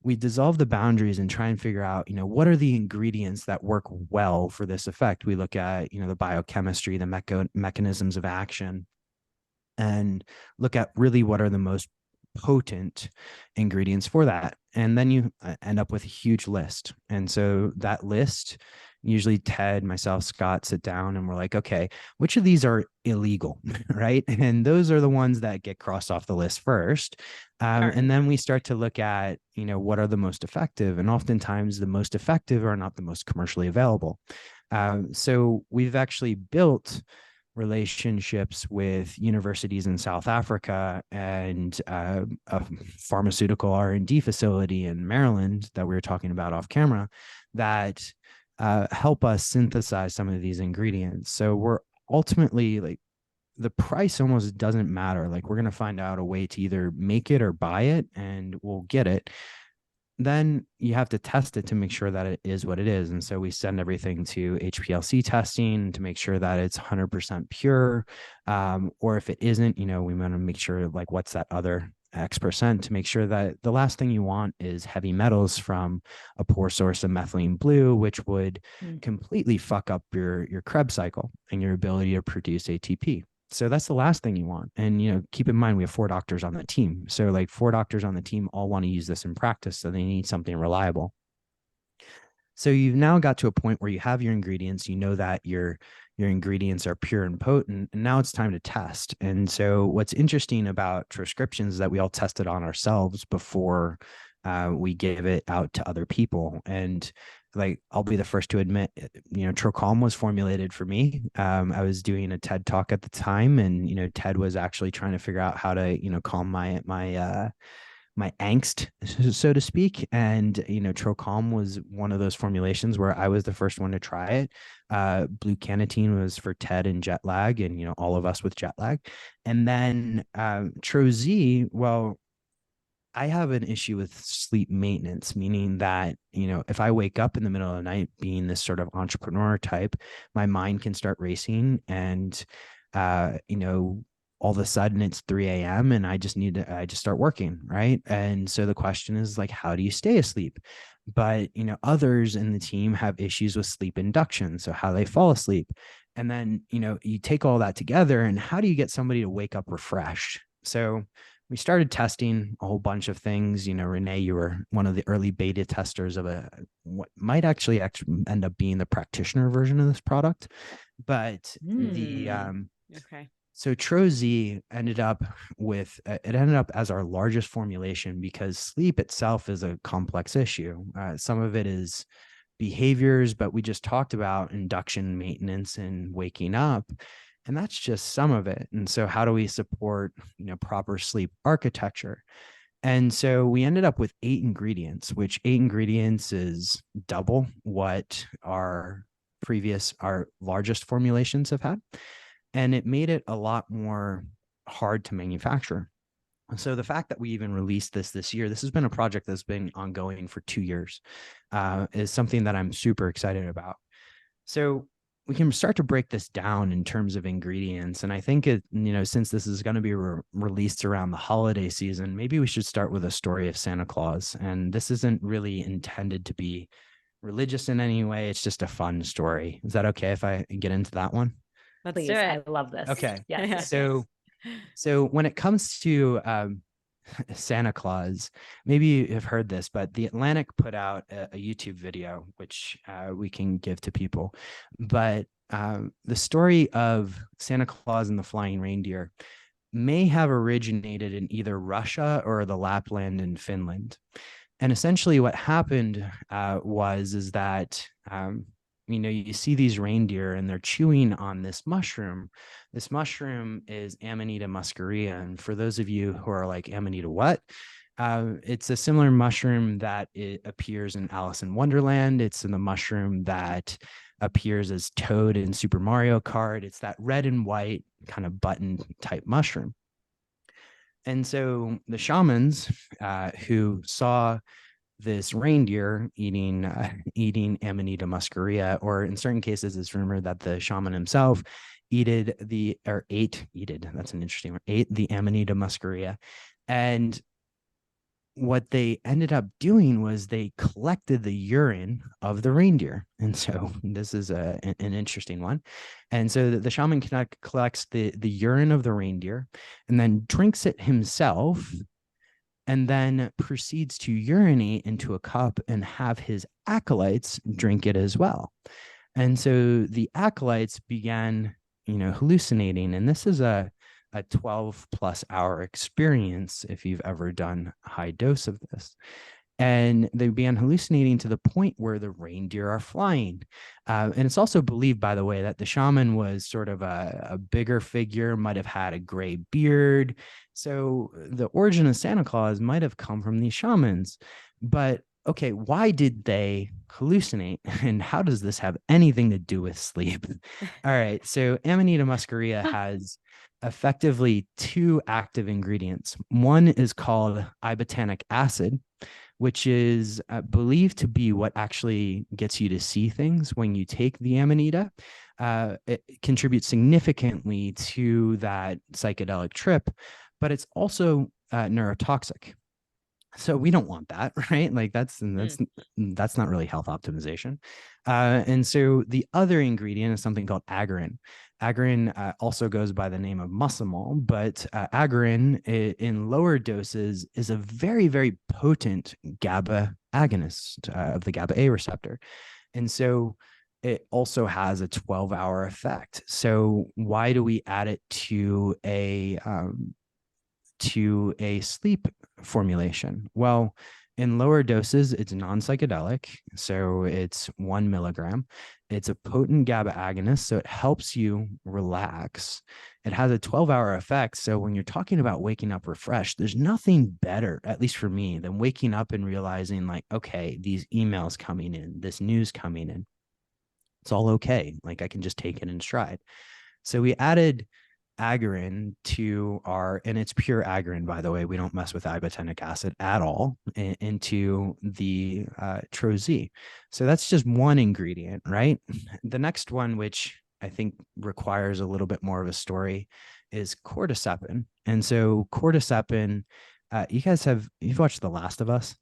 we dissolve the boundaries and try and figure out, what are the ingredients that work well for this effect? We look at, the biochemistry, the mechanisms of action, and look at really what are the most potent ingredients for that. And then you end up with a huge list. And so that list, usually Ted, myself, Scott sit down and we're like, okay, which of these are illegal, right? And those are the ones that get crossed off the list first. And then we start to look at, what are the most effective? And oftentimes the most effective are not the most commercially available. So we've actually built relationships with universities in South Africa and a pharmaceutical R&D facility in Maryland that we were talking about off camera that help us synthesize some of these ingredients. So we're ultimately like, the price almost doesn't matter. Like we're going to find out a way to either make it or buy it and we'll get it. Then you have to test it to make sure that it is what it is. And so we send everything to HPLC testing to make sure that it's 100% pure. Or if it isn't, we want to make sure like what's that other X% to make sure that the last thing you want is heavy metals from a poor source of methylene blue, which would completely fuck up your Krebs cycle and your ability to produce ATP. So that's the last thing you want. And, keep in mind, we have 4 doctors on the team. So like 4 doctors on the team all want to use this in practice. So they need something reliable. So you've now got to a point where you have your ingredients, that your ingredients are pure and potent, and now it's time to test. And so what's interesting about Troscriptions is that we all tested on ourselves before we gave it out to other people. And like, I'll be the first to admit, Tro Calm was formulated for me. I was doing a TED talk at the time, and, Ted was actually trying to figure out how to, calm my angst, so to speak. And, Tro Calm was one of those formulations where I was the first one to try it. Blue Carnitine was for TED and jet lag and, all of us with jet lag. And then Tro Zzz, well, I have an issue with sleep maintenance, meaning that, if I wake up in the middle of the night being this sort of entrepreneur type, my mind can start racing and, all of a sudden it's 3 a.m. and I just start working. Right. And so the question is like, how do you stay asleep? But, others in the team have issues with sleep induction. So how they fall asleep. And then, you take all that together and how do you get somebody to wake up refreshed? So we started testing a whole bunch of things. Renee, you were one of the early beta testers of what might actually end up being the practitioner version of this product. But okay. So Tro Zzz ended up as our largest formulation because sleep itself is a complex issue. Some of it is behaviors, but we just talked about induction, maintenance, and waking up. And that's just some of it. And so how do we support, proper sleep architecture? And so we ended up with 8 ingredients, which 8 ingredients is double what our largest formulations have had. And it made it a lot more hard to manufacture. So the fact that we even released this year, this has been a project that's been ongoing for 2 years, is something that I'm super excited about. So we can start to break this down in terms of ingredients. And I think since this is going to be released around the holiday season, maybe we should start with a story of Santa Claus. And this isn't really intended to be religious in any way. It's just a fun story. Is that okay if I get into that one? Let's Please, do it. I love this. Okay. Yes. So when it comes to Santa Claus, maybe you've heard this, but The Atlantic put out a YouTube video, which we can give to people. But the story of Santa Claus and the Flying Reindeer may have originated in either Russia or the Lapland in Finland. And essentially what happened is that you see these reindeer and they're chewing on this mushroom. This mushroom is Amanita muscaria. And for those of you who are like, Amanita what? It's a similar mushroom that it appears in Alice in Wonderland. It's in the mushroom that appears as Toad in Super Mario Kart. It's that red and white kind of button type mushroom. And so the shamans who saw this reindeer eating Amanita muscaria, or in certain cases, it's rumored that the shaman himself ate the Amanita muscaria. And what they ended up doing was they collected the urine of the reindeer. And so this is an interesting one. And so the shaman collects the urine of the reindeer and then drinks it himself, and then proceeds to urinate into a cup and have his acolytes drink it as well. And so the acolytes began, hallucinating. And this is a 12+ hour experience if you've ever done a high dose of this. And they began hallucinating to the point where the reindeer are flying. And it's also believed, by the way, that the shaman was sort of a bigger figure, might have had a gray beard. So the origin of Santa Claus might have come from these shamans. But okay, why did they hallucinate? And how does this have anything to do with sleep? All right. So Amanita muscaria has effectively two active ingredients. One is called ibotenic acid, which is believed to be what actually gets you to see things when you take the Amanita. It contributes significantly to that psychedelic trip, but it's also neurotoxic. So we don't want that, right? Like that's not really health optimization. And so the other ingredient is something called agarin. Agarin also goes by the name of muscimol, but agarin in lower doses is a very, very potent GABA agonist of the GABA A receptor. And so it also has a 12-hour effect. So why do we add it to a sleep formulation? Well, in lower doses, it's non-psychedelic. So it's 1 milligram. It's a potent GABA agonist. So it helps you relax. It has a 12-hour effect. So when you're talking about waking up refreshed, there's nothing better, at least for me, than waking up and realizing like, okay, these emails coming in, this news coming in, it's all okay. Like I can just take it in stride. So we added agarin to our, and it's pure agarin, by the way, we don't mess with ibotenic acid at all, into the Tro Zzz. So that's just one ingredient, right? The next one, which I think requires a little bit more of a story, is cordycepin. And so cordycepin, you've watched The Last of Us?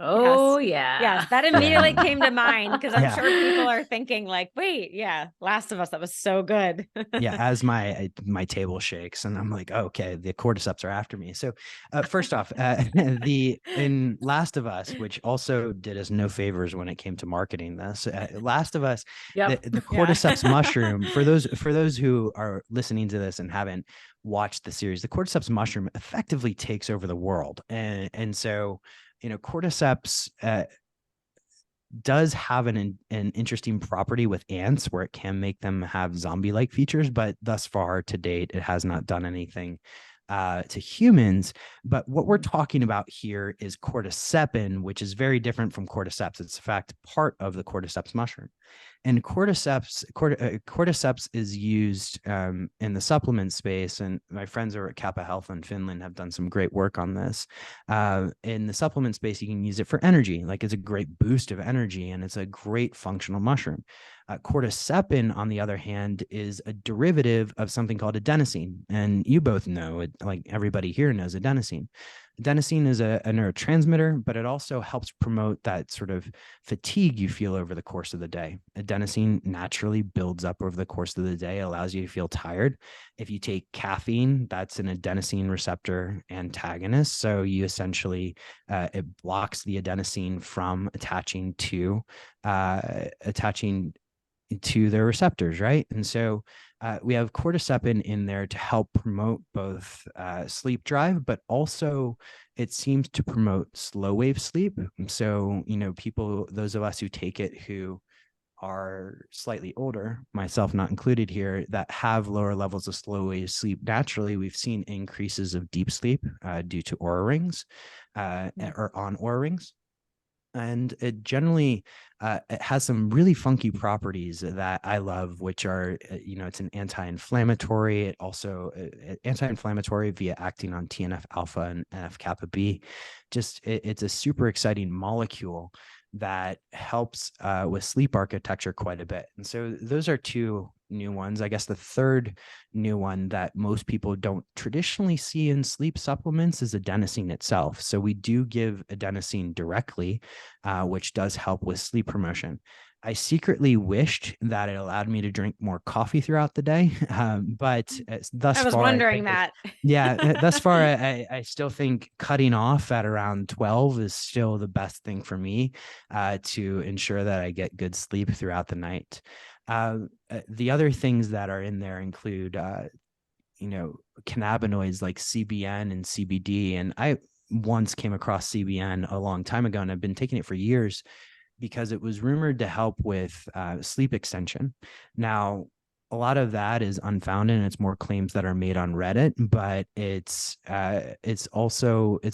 Oh, Yes. yeah. Yes, that immediately came to mind because I'm Yeah. sure people are thinking like, wait, yeah, Last of Us, that was so good. Yeah, as my table shakes and I'm like, oh, okay, the cordyceps are after me. So first off, in Last of Us, which also did us no favors when it came to marketing this, Last of Us, Yep. the cordyceps mushroom, for those who are listening to this and haven't watched the series, the cordyceps mushroom effectively takes over the world. And so, cordyceps does have an interesting property with ants where it can make them have zombie-like features, but thus far to date, it has not done anything to humans. But what we're talking about here is cordycepin, which is very different from cordyceps. It's in fact part of the cordyceps mushroom. And cordyceps is used in the supplement space. And my friends over at Kappa Health in Finland have done some great work on this. In the supplement space, you can use it for energy. Like it's a great boost of energy and it's a great functional mushroom. Cordycepin, on the other hand, is a derivative of something called adenosine. And you both know it, like everybody here knows adenosine. Adenosine is a neurotransmitter, but it also helps promote that sort of fatigue you feel over the course of the day. Adenosine naturally builds up over the course of the day, allows you to feel tired. If you take caffeine, that's an adenosine receptor antagonist. So you essentially, it blocks the adenosine from attaching to their receptors, right? And so we have cordycepin in there to help promote both sleep drive, but also it seems to promote slow wave sleep. So, people, those of us who take it who are slightly older, myself not included here, that have lower levels of slow wave sleep naturally, we've seen increases of deep sleep due to Oura rings or on Oura rings. And it generally it has some really funky properties that I love, which are, it's an anti-inflammatory. It also anti-inflammatory via acting on TNF alpha and NF kappa B. It's a super exciting molecule that helps with sleep architecture quite a bit. And so those are two new ones. I guess the third new one that most people don't traditionally see in sleep supplements is adenosine itself. So we do give adenosine directly, which does help with sleep promotion. I secretly wished that it allowed me to drink more coffee throughout the day, but thus far, I was wondering that. Thus far, I still think cutting off at around 12 is still the best thing for me to ensure that I get good sleep throughout the night. The other things that are in there include, cannabinoids like CBN and CBD. And once came across CBN a long time ago, and I've been taking it for years because it was rumored to help with sleep extension. Now, a lot of that is unfounded, and it's more claims that are made on Reddit, but it's a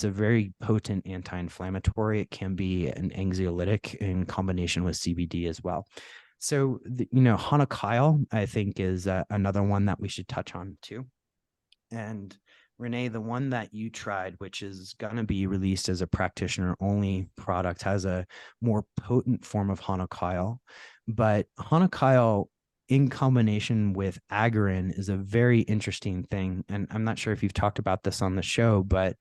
very potent anti-inflammatory. It can be an anxiolytic in combination with CBD as well. So, Hanakyle, I think, is another one that we should touch on too. And Renee, the one that you tried, which is going to be released as a practitioner only product, has a more potent form of Hanakyle. But Hanakyle in combination with Agarin is a very interesting thing. And I'm not sure if you've talked about this on the show, but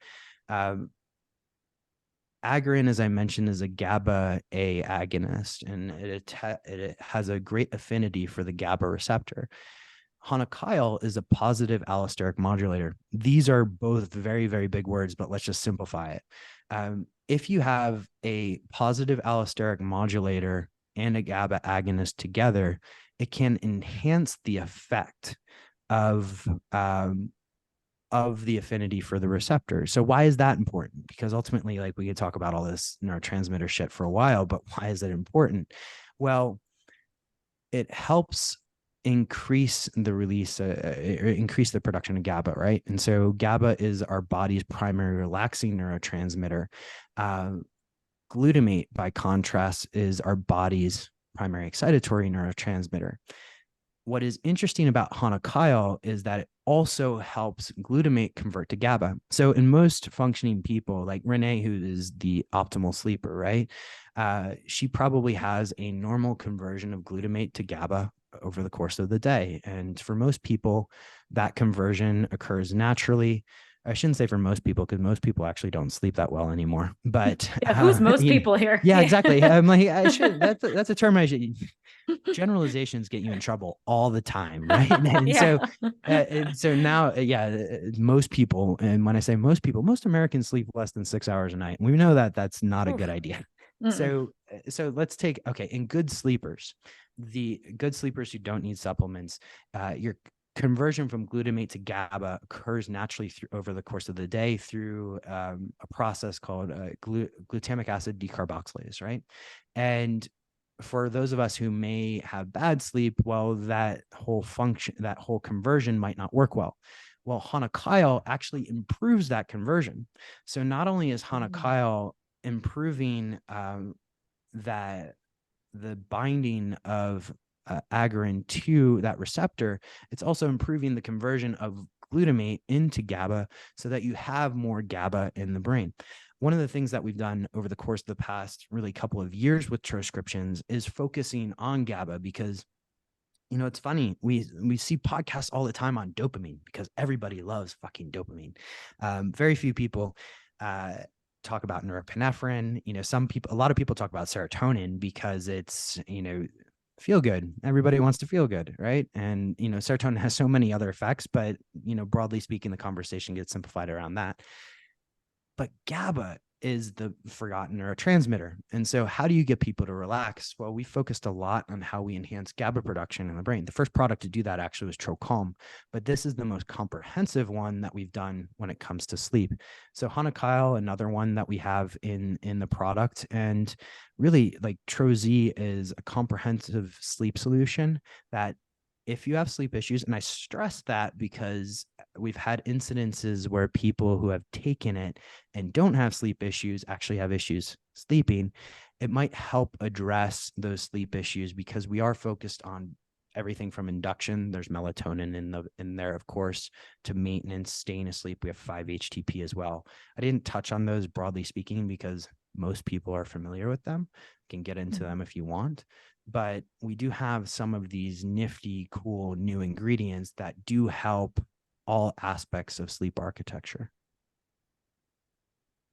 Agarin, as I mentioned, is a GABA A agonist, and it has a great affinity for the GABA receptor. Hanakyle is a positive allosteric modulator. These are both very, very big words, but let's just simplify it. If you have a positive allosteric modulator and a GABA agonist together, it can enhance the effect of the affinity for the receptor. So why is that important? Because ultimately, like, we could talk about all this neurotransmitter shit for a while, but why is it important? Well, it helps increase the release, increase the production of GABA, right? And so GABA is our body's primary relaxing neurotransmitter. Glutamate, by contrast, is our body's primary excitatory neurotransmitter. What is interesting about Hanakyle is that it also helps glutamate convert to GABA. So in most functioning people, like Renee, who is the optimal sleeper, right? She probably has a normal conversion of glutamate to GABA over the course of the day. And for most people, that conversion occurs naturally. I shouldn't say for most people, because most people actually don't sleep that well anymore. But yeah, who's most people here? Yeah, exactly. I'm like, I should. That's a term I should. Generalizations get you in trouble all the time, right? And so now, most people, and when I say most people, most Americans sleep less than 6 hours a night. We know that that's not a good idea. So let's take, in good sleepers, the good sleepers who don't need supplements, your conversion from glutamate to GABA occurs naturally over the course of the day through a process called glutamic acid decarboxylase, right? And for those of us who may have bad sleep, well, that whole conversion might not work well. Well, Hanakyle actually improves that conversion. So not only is Hanakyle improving the binding of Agarin to that receptor, it's also improving the conversion of glutamate into GABA so that you have more GABA in the brain. One of the things that we've done over the course of the past really couple of years with Troscriptions is focusing on GABA, because it's funny, we see podcasts all the time on dopamine because everybody loves fucking dopamine. Very few people talk about norepinephrine. A lot of people talk about serotonin because it's, feel good. Everybody wants to feel good, right? And, serotonin has so many other effects, but, broadly speaking, the conversation gets simplified around that. But GABA is the forgotten neurotransmitter. And so how do you get people to relax? Well, we focused a lot on how we enhance GABA production in the brain. The first product to do that actually was Tro Zzz, but this is the most comprehensive one that we've done when it comes to sleep. So Hanakyle, another one that we have in the product, and really, like, Tro Zzz is a comprehensive sleep solution that, if you have sleep issues, and I stress that because we've had incidences where people who have taken it and don't have sleep issues actually have issues sleeping, it might help address those sleep issues, because we are focused on everything from induction. There's melatonin in there, of course, to maintenance, staying asleep. We have 5-HTP as well. I didn't touch on those broadly speaking because most people are familiar with them. Can get into them if you want. But we do have some of these nifty, cool new ingredients that do help all aspects of sleep architecture.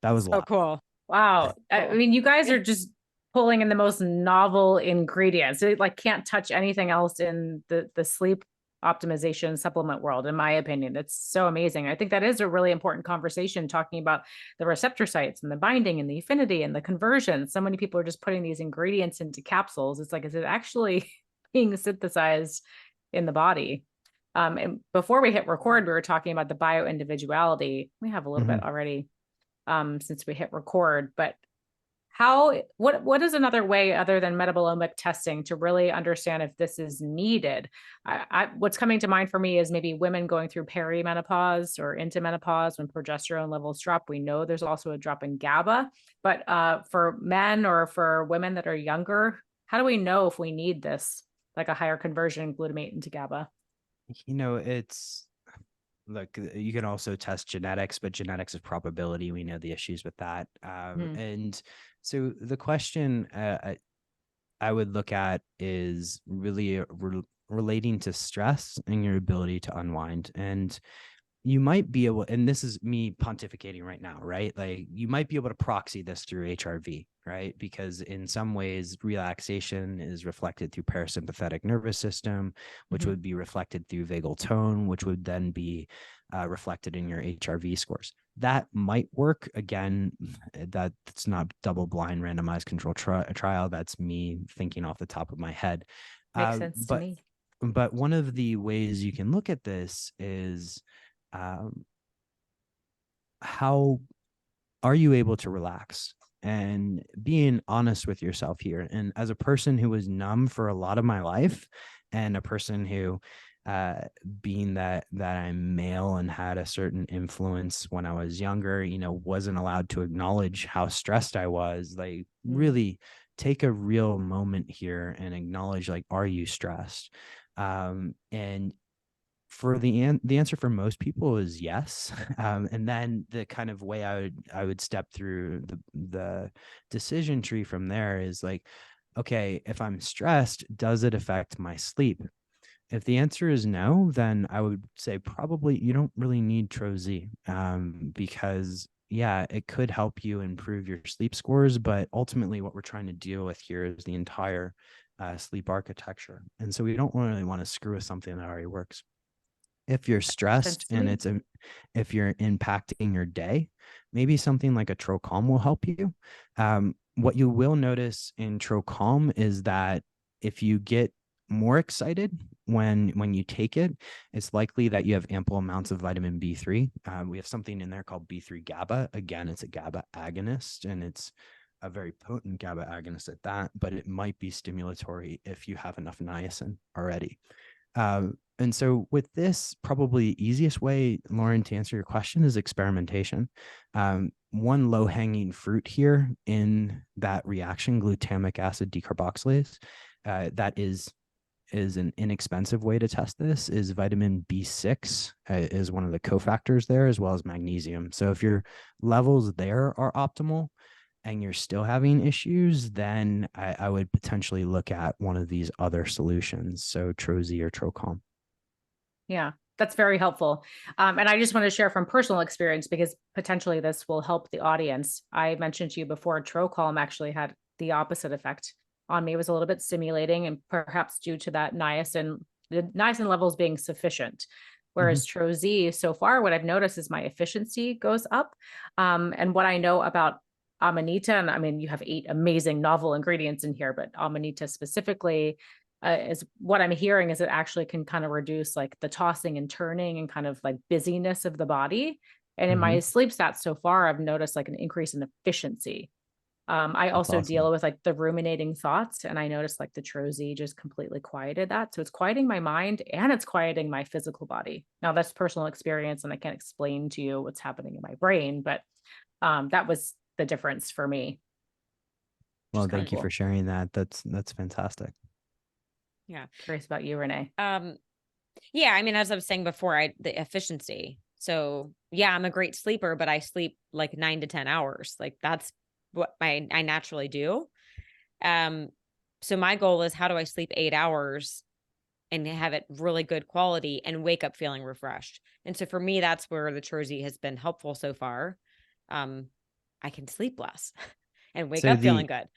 That was so cool. Wow. I mean, you guys are just pulling in the most novel ingredients. It can't touch anything else in the sleep optimization supplement world, in my opinion. It's so amazing. I think that is a really important conversation, talking about the receptor sites and the binding and the affinity and the conversion. So many people are just putting these ingredients into capsules. It's like, is it actually being synthesized in the body? And before we hit record, we were talking about the bioindividuality. We have a little bit already. since we hit record, but what is another way other than metabolomic testing to really understand if this is needed? What's coming to mind for me is maybe women going through perimenopause or into menopause when progesterone levels drop. We know there's also a drop in GABA, but for men or for women that are younger, how do we know if we need this, like a higher conversion glutamate into GABA? Look, you can also test genetics, but genetics is probability. We know the issues with that. And so the question I would look at is really relating to stress and your ability to unwind. And you might be able, and this is me pontificating right now, right? Like you might be able to proxy this through HRV, right? Because in some ways, relaxation is reflected through parasympathetic nervous system, which would be reflected through vagal tone, which would then be reflected in your HRV scores. That might work. Again, that's not double-blind randomized control trial. That's me thinking off the top of my head. Makes sense to me. But one of the ways you can look at this is how are you able to relax, and being honest with yourself here. And as a person who was numb for a lot of my life, and a person who being that I'm male and had a certain influence when I was younger, wasn't allowed to acknowledge how stressed I was. Like really take a real moment here and acknowledge, like, are you stressed? And for the answer for most people is yes. And then the kind of way I would step through the decision tree from there is like, okay, if I'm stressed, does it affect my sleep? If the answer is no, then I would say probably you don't really need Tro Zzz, because yeah, it could help you improve your sleep scores, but ultimately what we're trying to deal with here is the entire sleep architecture. And so we don't really want to screw with something that already works. If you're stressed and if you're impacting your day, maybe something like a Tro Calm will help you. What you will notice in Tro Calm is that if you get more excited when you take it, it's likely that you have ample amounts of vitamin B3. We have something in there called B3 GABA. Again, it's a GABA agonist, and it's a very potent GABA agonist at that, but it might be stimulatory if you have enough niacin already. And so with this, probably the easiest way, Lauren, to answer your question is experimentation. One low-hanging fruit here in that reaction, glutamic acid decarboxylase, that is an inexpensive way to test this, is vitamin B6 is one of the cofactors there, as well as magnesium. So if your levels there are optimal and you're still having issues, then I would potentially look at one of these other solutions. So Tro Zzz or Tro Calm. Yeah, that's very helpful. And I just want to share from personal experience, because potentially this will help the audience. I mentioned to you before, Tro Calm actually had the opposite effect on me. It was a little bit stimulating, and perhaps due to that the niacin levels being sufficient. Whereas Tro Zzz, so far, what I've noticed is my efficiency goes up. And what I know about Amanita, and I mean, you have 8 amazing novel ingredients in here, but Amanita specifically, is what I'm hearing is it actually can kind of reduce like the tossing and turning and kind of like busyness of the body. And in my sleep stats so far, I've noticed like an increase in efficiency. I also deal with like the ruminating thoughts, and I noticed like the Tro Zzz just completely quieted that. So it's quieting my mind and it's quieting my physical body. Now that's personal experience, and I can't explain to you what's happening in my brain, but that was the difference for me. Well, thank you for sharing that. That's fantastic. Yeah. Curious about you, Renee. Yeah, I mean, as I was saying before, the efficiency. So yeah, I'm a great sleeper, but I sleep like 9 to 10 hours. Like that's what I naturally do. So my goal is, how do I sleep 8 hours and have it really good quality and wake up feeling refreshed? And so for me, that's where the Tro Zzz has been helpful so far. I can sleep less and wake up feeling good.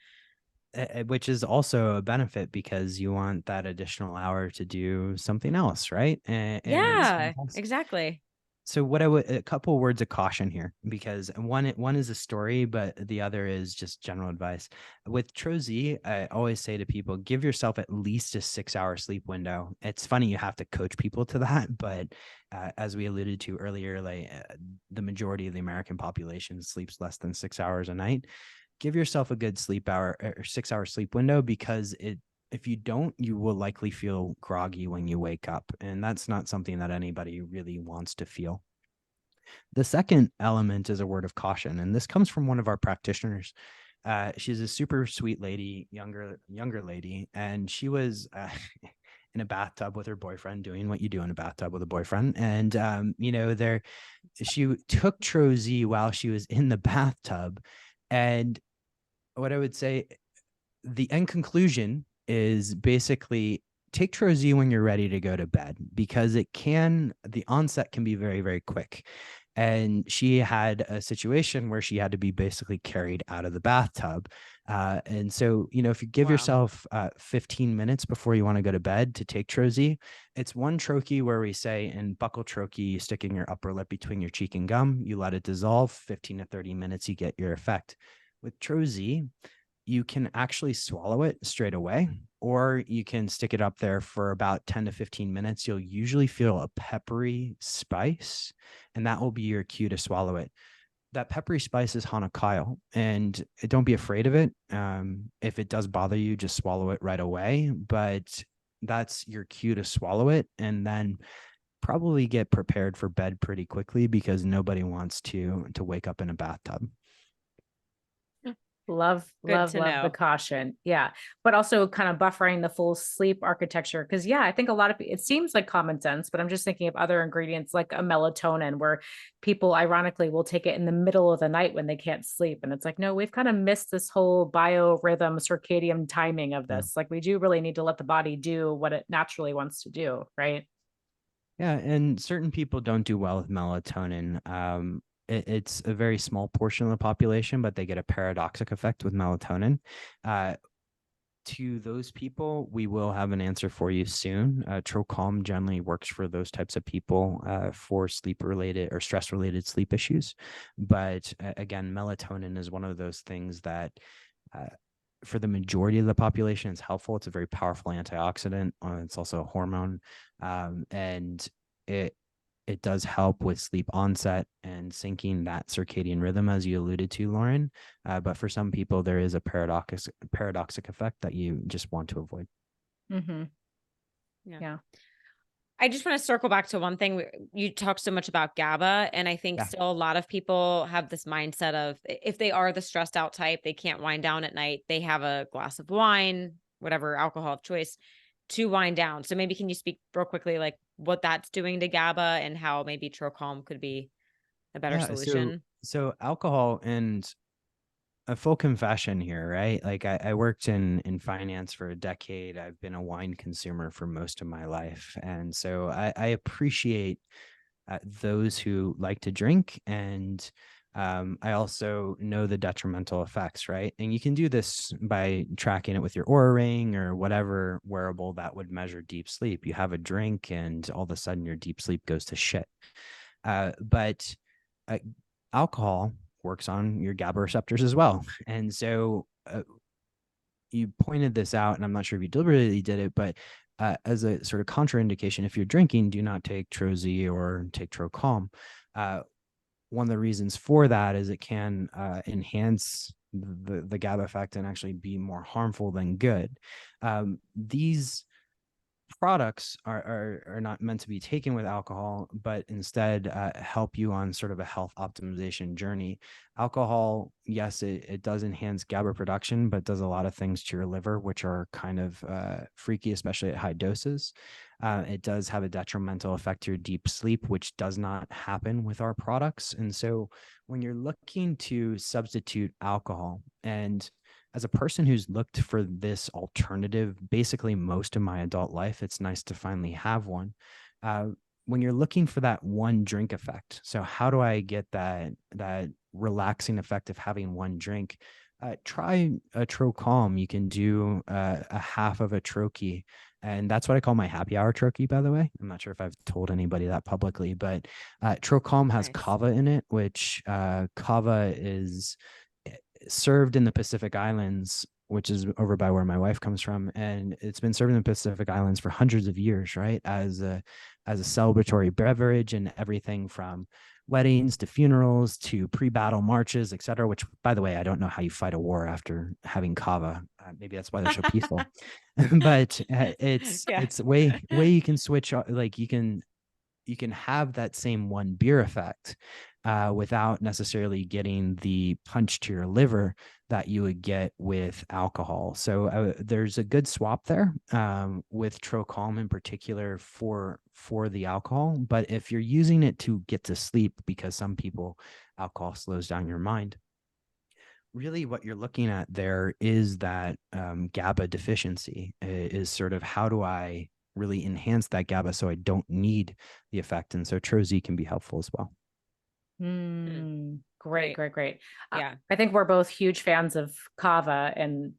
Which is also a benefit, because you want that additional hour to do something else, right? And yeah, exactly. So what I would, a couple words of caution here, because one is a story, but the other is just general advice. With Tro Zzz, I always say to people, give yourself at least a 6-hour sleep window. It's funny you have to coach people to that, but as we alluded to earlier, like the majority of the American population sleeps less than 6 hours a night. Give yourself a good sleep hour or 6-hour sleep window, because if you don't, you will likely feel groggy when you wake up. And that's not something that anybody really wants to feel. The second element is a word of caution. And this comes from one of our practitioners. She's a super sweet lady, younger lady. And she was in a bathtub with her boyfriend, doing what you do in a bathtub with a boyfriend. And, she took Tro Zzz while she was in the bathtub. And what I would say, the end conclusion is basically take Tro Zzz when you're ready to go to bed, because the onset can be very, very quick. And she had a situation where she had to be basically carried out of the bathtub. And so, if you give yourself 15 minutes before you want to go to bed to take Tro Zzz, it's one troche where we say in buccal troche, you stick in your upper lip between your cheek and gum, you let it dissolve, 15 to 30 minutes, you get your effect. With Tro Zzz, you can actually swallow it straight away, or you can stick it up there for about 10 to 15 minutes. You'll usually feel a peppery spice, and that will be your cue to swallow it. That peppery spice is Hanakyle, and don't be afraid of it. If it does bother you, just swallow it right away. But that's your cue to swallow it, and then probably get prepared for bed pretty quickly, because nobody wants to wake up in a bathtub. Love the caution. Yeah. But also kind of buffering the full sleep architecture. Cause I think a lot of it seems like common sense, but I'm just thinking of other ingredients like a melatonin, where people ironically will take it in the middle of the night when they can't sleep. And it's like, no, we've kind of missed this whole biorhythm, circadian timing of this. Like, we do really need to let the body do what it naturally wants to do. Right. Yeah. And certain people don't do well with melatonin. It's a very small portion of the population, but they get a paradoxic effect with melatonin. To those people, we will have an answer for you soon. Tro Calm generally works for those types of people for sleep-related or stress-related sleep issues. But again, melatonin is one of those things that for the majority of the population is helpful. It's a very powerful antioxidant. It's also a hormone. And it does help with sleep onset and syncing that circadian rhythm, as you alluded to, Lauren. But for some people, there is a paradoxic effect that you just want to avoid. Mm-hmm. Yeah. I just want to circle back to one thing. You talked so much about GABA, and I think still a lot of people have this mindset of, if they are the stressed out type, they can't wind down at night, they have a glass of wine, whatever alcohol of choice, to wind down. So maybe can you speak real quickly, like what that's doing to GABA and how maybe Tro Calm could be a better solution? So alcohol, and a full confession here, right? Like I worked in finance for a decade. I've been a wine consumer for most of my life. And so I appreciate those who like to drink. And I also know the detrimental effects, right? And you can do this by tracking it with your Oura ring or whatever wearable that would measure deep sleep. You have a drink and all of a sudden your deep sleep goes to shit. But alcohol works on your GABA receptors as well. And so you pointed this out, and I'm not sure if you deliberately did it, but as a sort of contraindication, if you're drinking, do not take Tro Zzz or take Tro Calm. One of the reasons for that is it can enhance the GABA effect and actually be more harmful than good. These products are not meant to be taken with alcohol, but instead help you on sort of a health optimization journey. Alcohol, yes, it does enhance GABA production, but does a lot of things to your liver, which are kind of freaky, especially at high doses. It does have a detrimental effect to your deep sleep, which does not happen with our products. And so when you're looking to substitute alcohol, and as a person who's looked for this alternative basically most of my adult life, it's nice to finally have one. When you're looking for that one drink effect, so how do I get that relaxing effect of having one drink? Try a Tro Calm. You can do a half of a troche, And that's what I call my happy hour troche, by the way. I'm not sure if I've told anybody that publicly, but Tro Zzz has Nice. kava in it, which kava is served in the Pacific Islands, which is over by where my wife comes from, and it's been served in the Pacific Islands for hundreds of years, right? As a celebratory beverage, and everything from weddings to funerals to pre-battle marches, etc. Which, by the way, I don't know how you fight a war after having kava. Maybe that's why they're so peaceful. But it's way you can switch, like you can have that same one beer effect without necessarily getting the punch to your liver that you would get with alcohol. So there's a good swap there with Tro Zzz in particular for the alcohol. But if you're using it to get to sleep, because some people, alcohol slows down your mind, really what you're looking at there is that GABA deficiency is sort of, how do I really enhance that GABA so I don't need the effect? And so Tro Zzz can be helpful as well. Great. Yeah. I think we're both huge fans of kava, and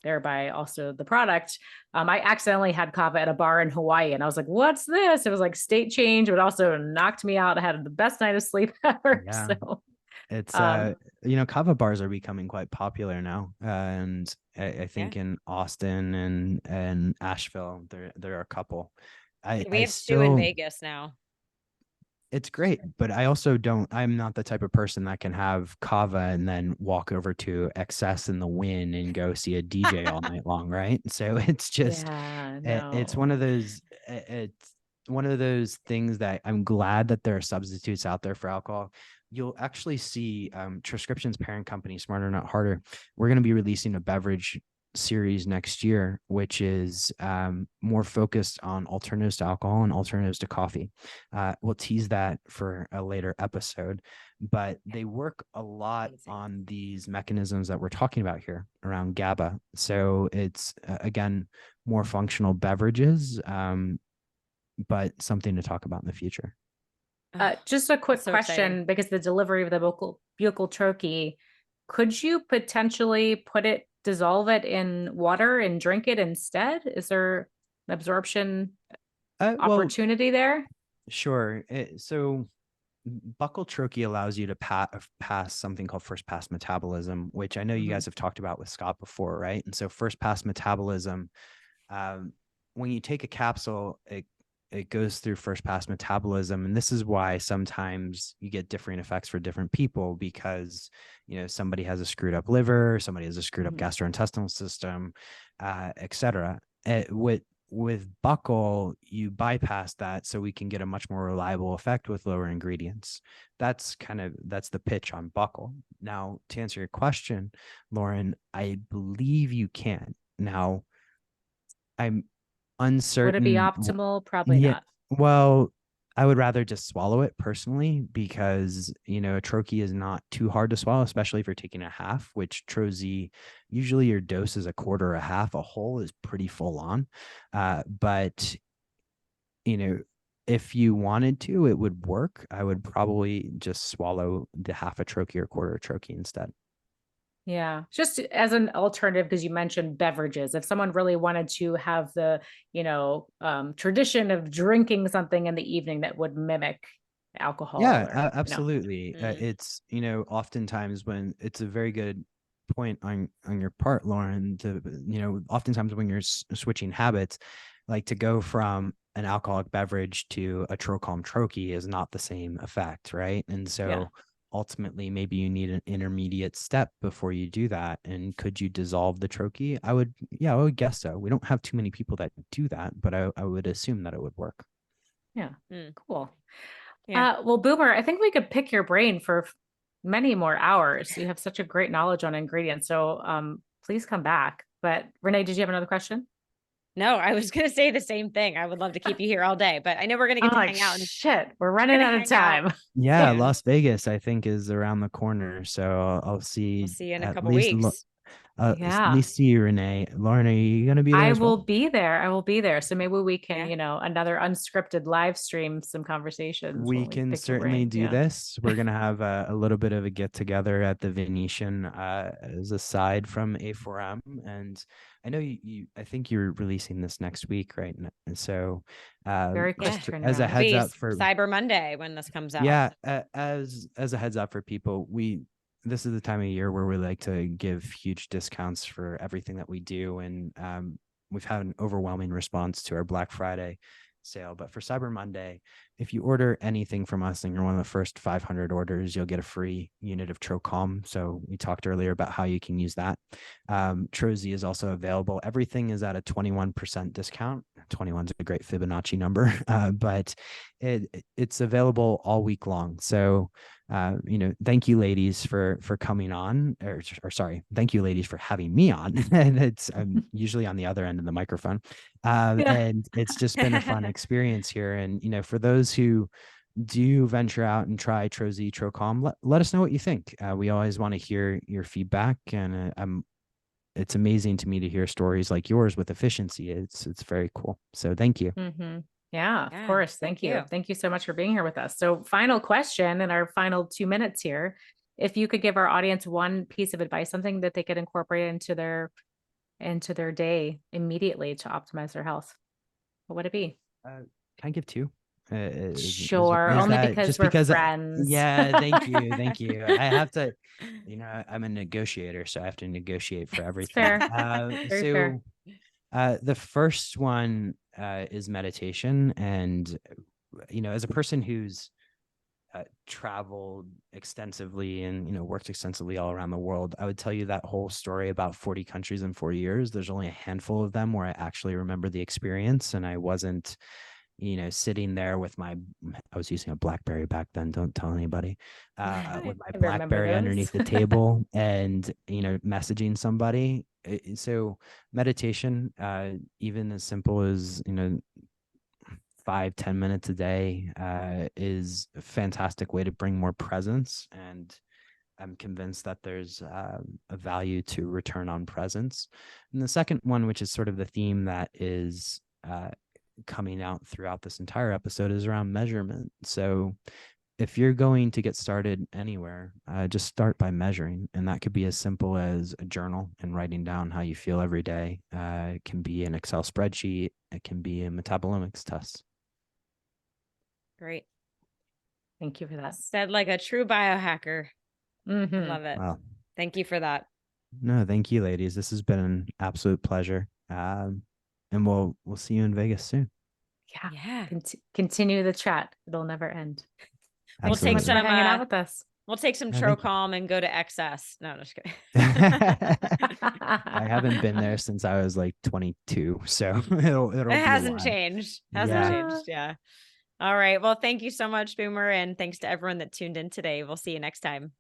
thereby also the product. I accidentally had kava at a bar in Hawaii, and I was like, what's this? It was like state change, but also knocked me out. I had the best night of sleep ever. Yeah. So it's kava bars are becoming quite popular now, and I think in Austin and Asheville there are a couple. We have two in Vegas now. It's great, but I'm not the type of person that can have kava and then walk over to Excess in the Wind and go see a DJ all night long, right? So it's just, it's one of those things that I'm glad that there are substitutes out there for alcohol. You'll actually see Troscriptions' parent company, Smarter Not Harder. We're going to be releasing a beverage series next year, which is more focused on alternatives to alcohol and alternatives to coffee. We'll tease that for a later episode, but they work a lot on these mechanisms that we're talking about here around GABA. So it's again, more functional beverages, but something to talk about in the future. Just a quick question, because the delivery of the buccal troche, could you potentially dissolve it in water and drink it instead? Is there an absorption opportunity there? Sure. So buccal troche allows you to pass something called first pass metabolism, which I know you guys have talked about with Scott before, right? And so first pass metabolism, when you take a capsule, it goes through first pass metabolism. And this is why sometimes you get different effects for different people, because, somebody has a screwed up liver, somebody has a screwed up gastrointestinal system, etc. With buccal, you bypass that so we can get a much more reliable effect with lower ingredients. That's the pitch on buccal. Now, to answer your question, Lauren, I believe you can. Now, I'm uncertain. Would it be optimal? Probably not. Well, I would rather just swallow it personally, because a troche is not too hard to swallow, especially if you're taking a half, which Tro Zzz, usually your dose is a quarter or a half. A whole is pretty full on. But if you wanted to, it would work. I would probably just swallow the half a troche or quarter a troche instead. Yeah, just as an alternative, because you mentioned beverages. If someone really wanted to have the, tradition of drinking something in the evening that would mimic alcohol. Yeah, absolutely. It's, oftentimes when it's a very good point on your part, Lauren, to, oftentimes when you're switching habits, like to go from an alcoholic beverage to a Tro Zzz troche is not the same effect, right? And so ultimately, maybe you need an intermediate step before you do that. And could you dissolve the troche? I would guess so. We don't have too many people that do that, but I would assume that it would work. Yeah. Cool. Well, Boomer, I think we could pick your brain for many more hours. You have such a great knowledge on ingredients. So please come back. But Renee, did you have another question? No, I was going to say the same thing. I would love to keep you here all day, but I know we're going to get to hang out. Shit, we're running out of time. Yeah, Las Vegas, I think, is around the corner. So I'll see. We'll see you in a couple weeks. Yeah. Nice to see you, Renee. Lauren, are you going to be there I as well? will be there. I will be there. So maybe we can, Yeah. another unscripted live stream, some conversations We when we can pick your certainly brain. do Yeah. this. We're gonna have a little bit of a get together at the Venetian as a side from A4M, and I know I think you're releasing this next week, right? And so, Very quick just turnaround. as a It'll heads be up for Cyber Monday when this comes out. yeah, as a heads up for people, this is the time of year where we like to give huge discounts for everything that we do, and we've had an overwhelming response to our Black Friday sale. But for Cyber Monday, if you order anything from us and you're one of the first 500 orders, you'll get a free unit of Tro Zzz. So we talked earlier about how you can use that. Tro Zzz is also available. Everything is at a 21% discount. 21 is a great Fibonacci number, but it's available all week long. So thank you ladies for coming on, or sorry, thank you ladies for having me on. And I'm usually on the other end of the microphone. And it's just been a fun experience here. And, for those who do venture out and try Tro Zzz, Tro Zzz, let us know what you think. We always want to hear your feedback, and it's amazing to me to hear stories like yours with efficiency. It's very cool. So thank you. Mm-hmm. Yeah, Yeah, of course. Thank you. Thank you so much for being here with us. So final question in our final 2 minutes here. If you could give our audience one piece of advice, something that they could incorporate into their day immediately to optimize their health, what would it be? Can I give two? Sure. Only because we're friends. Yeah, thank you. Thank you. I have to, I'm a negotiator, so I have to negotiate for everything. Fair. Very fair. The first one is meditation. And, as a person who's traveled extensively and, worked extensively all around the world, I would tell you that whole story about 40 countries in 4 years. There's only a handful of them where I actually remember the experience, and I wasn't sitting there with I was using a BlackBerry back then. Don't tell anybody. With my BlackBerry underneath the table and, messaging somebody. So meditation, even as simple as, 5-10 minutes a day, is a fantastic way to bring more presence. And I'm convinced that there's a value to return on presence. And the second one, which is sort of the theme that is, coming out throughout this entire episode, is around measurement. So if you're going to get started anywhere, just start by measuring. And that could be as simple as a journal and writing down how you feel every day. It can be an Excel spreadsheet. It can be a metabolomics test. Great. Thank you for that. Said like a true biohacker. Mm-hmm. I love it. Wow. Thank you for that. No, thank you, ladies. This has been an absolute pleasure. And we'll see you in Vegas soon. Yeah. Continue the chat. It'll never end. We'll take some hanging out with us. We'll take some Yeah, Tro Zzz and go to XS. No, I'm just kidding. I haven't been there since I was like 22, so it'll It be hasn't changed. Yeah. All right. Well, thank you so much, Boomer, and thanks to everyone that tuned in today. We'll see you next time.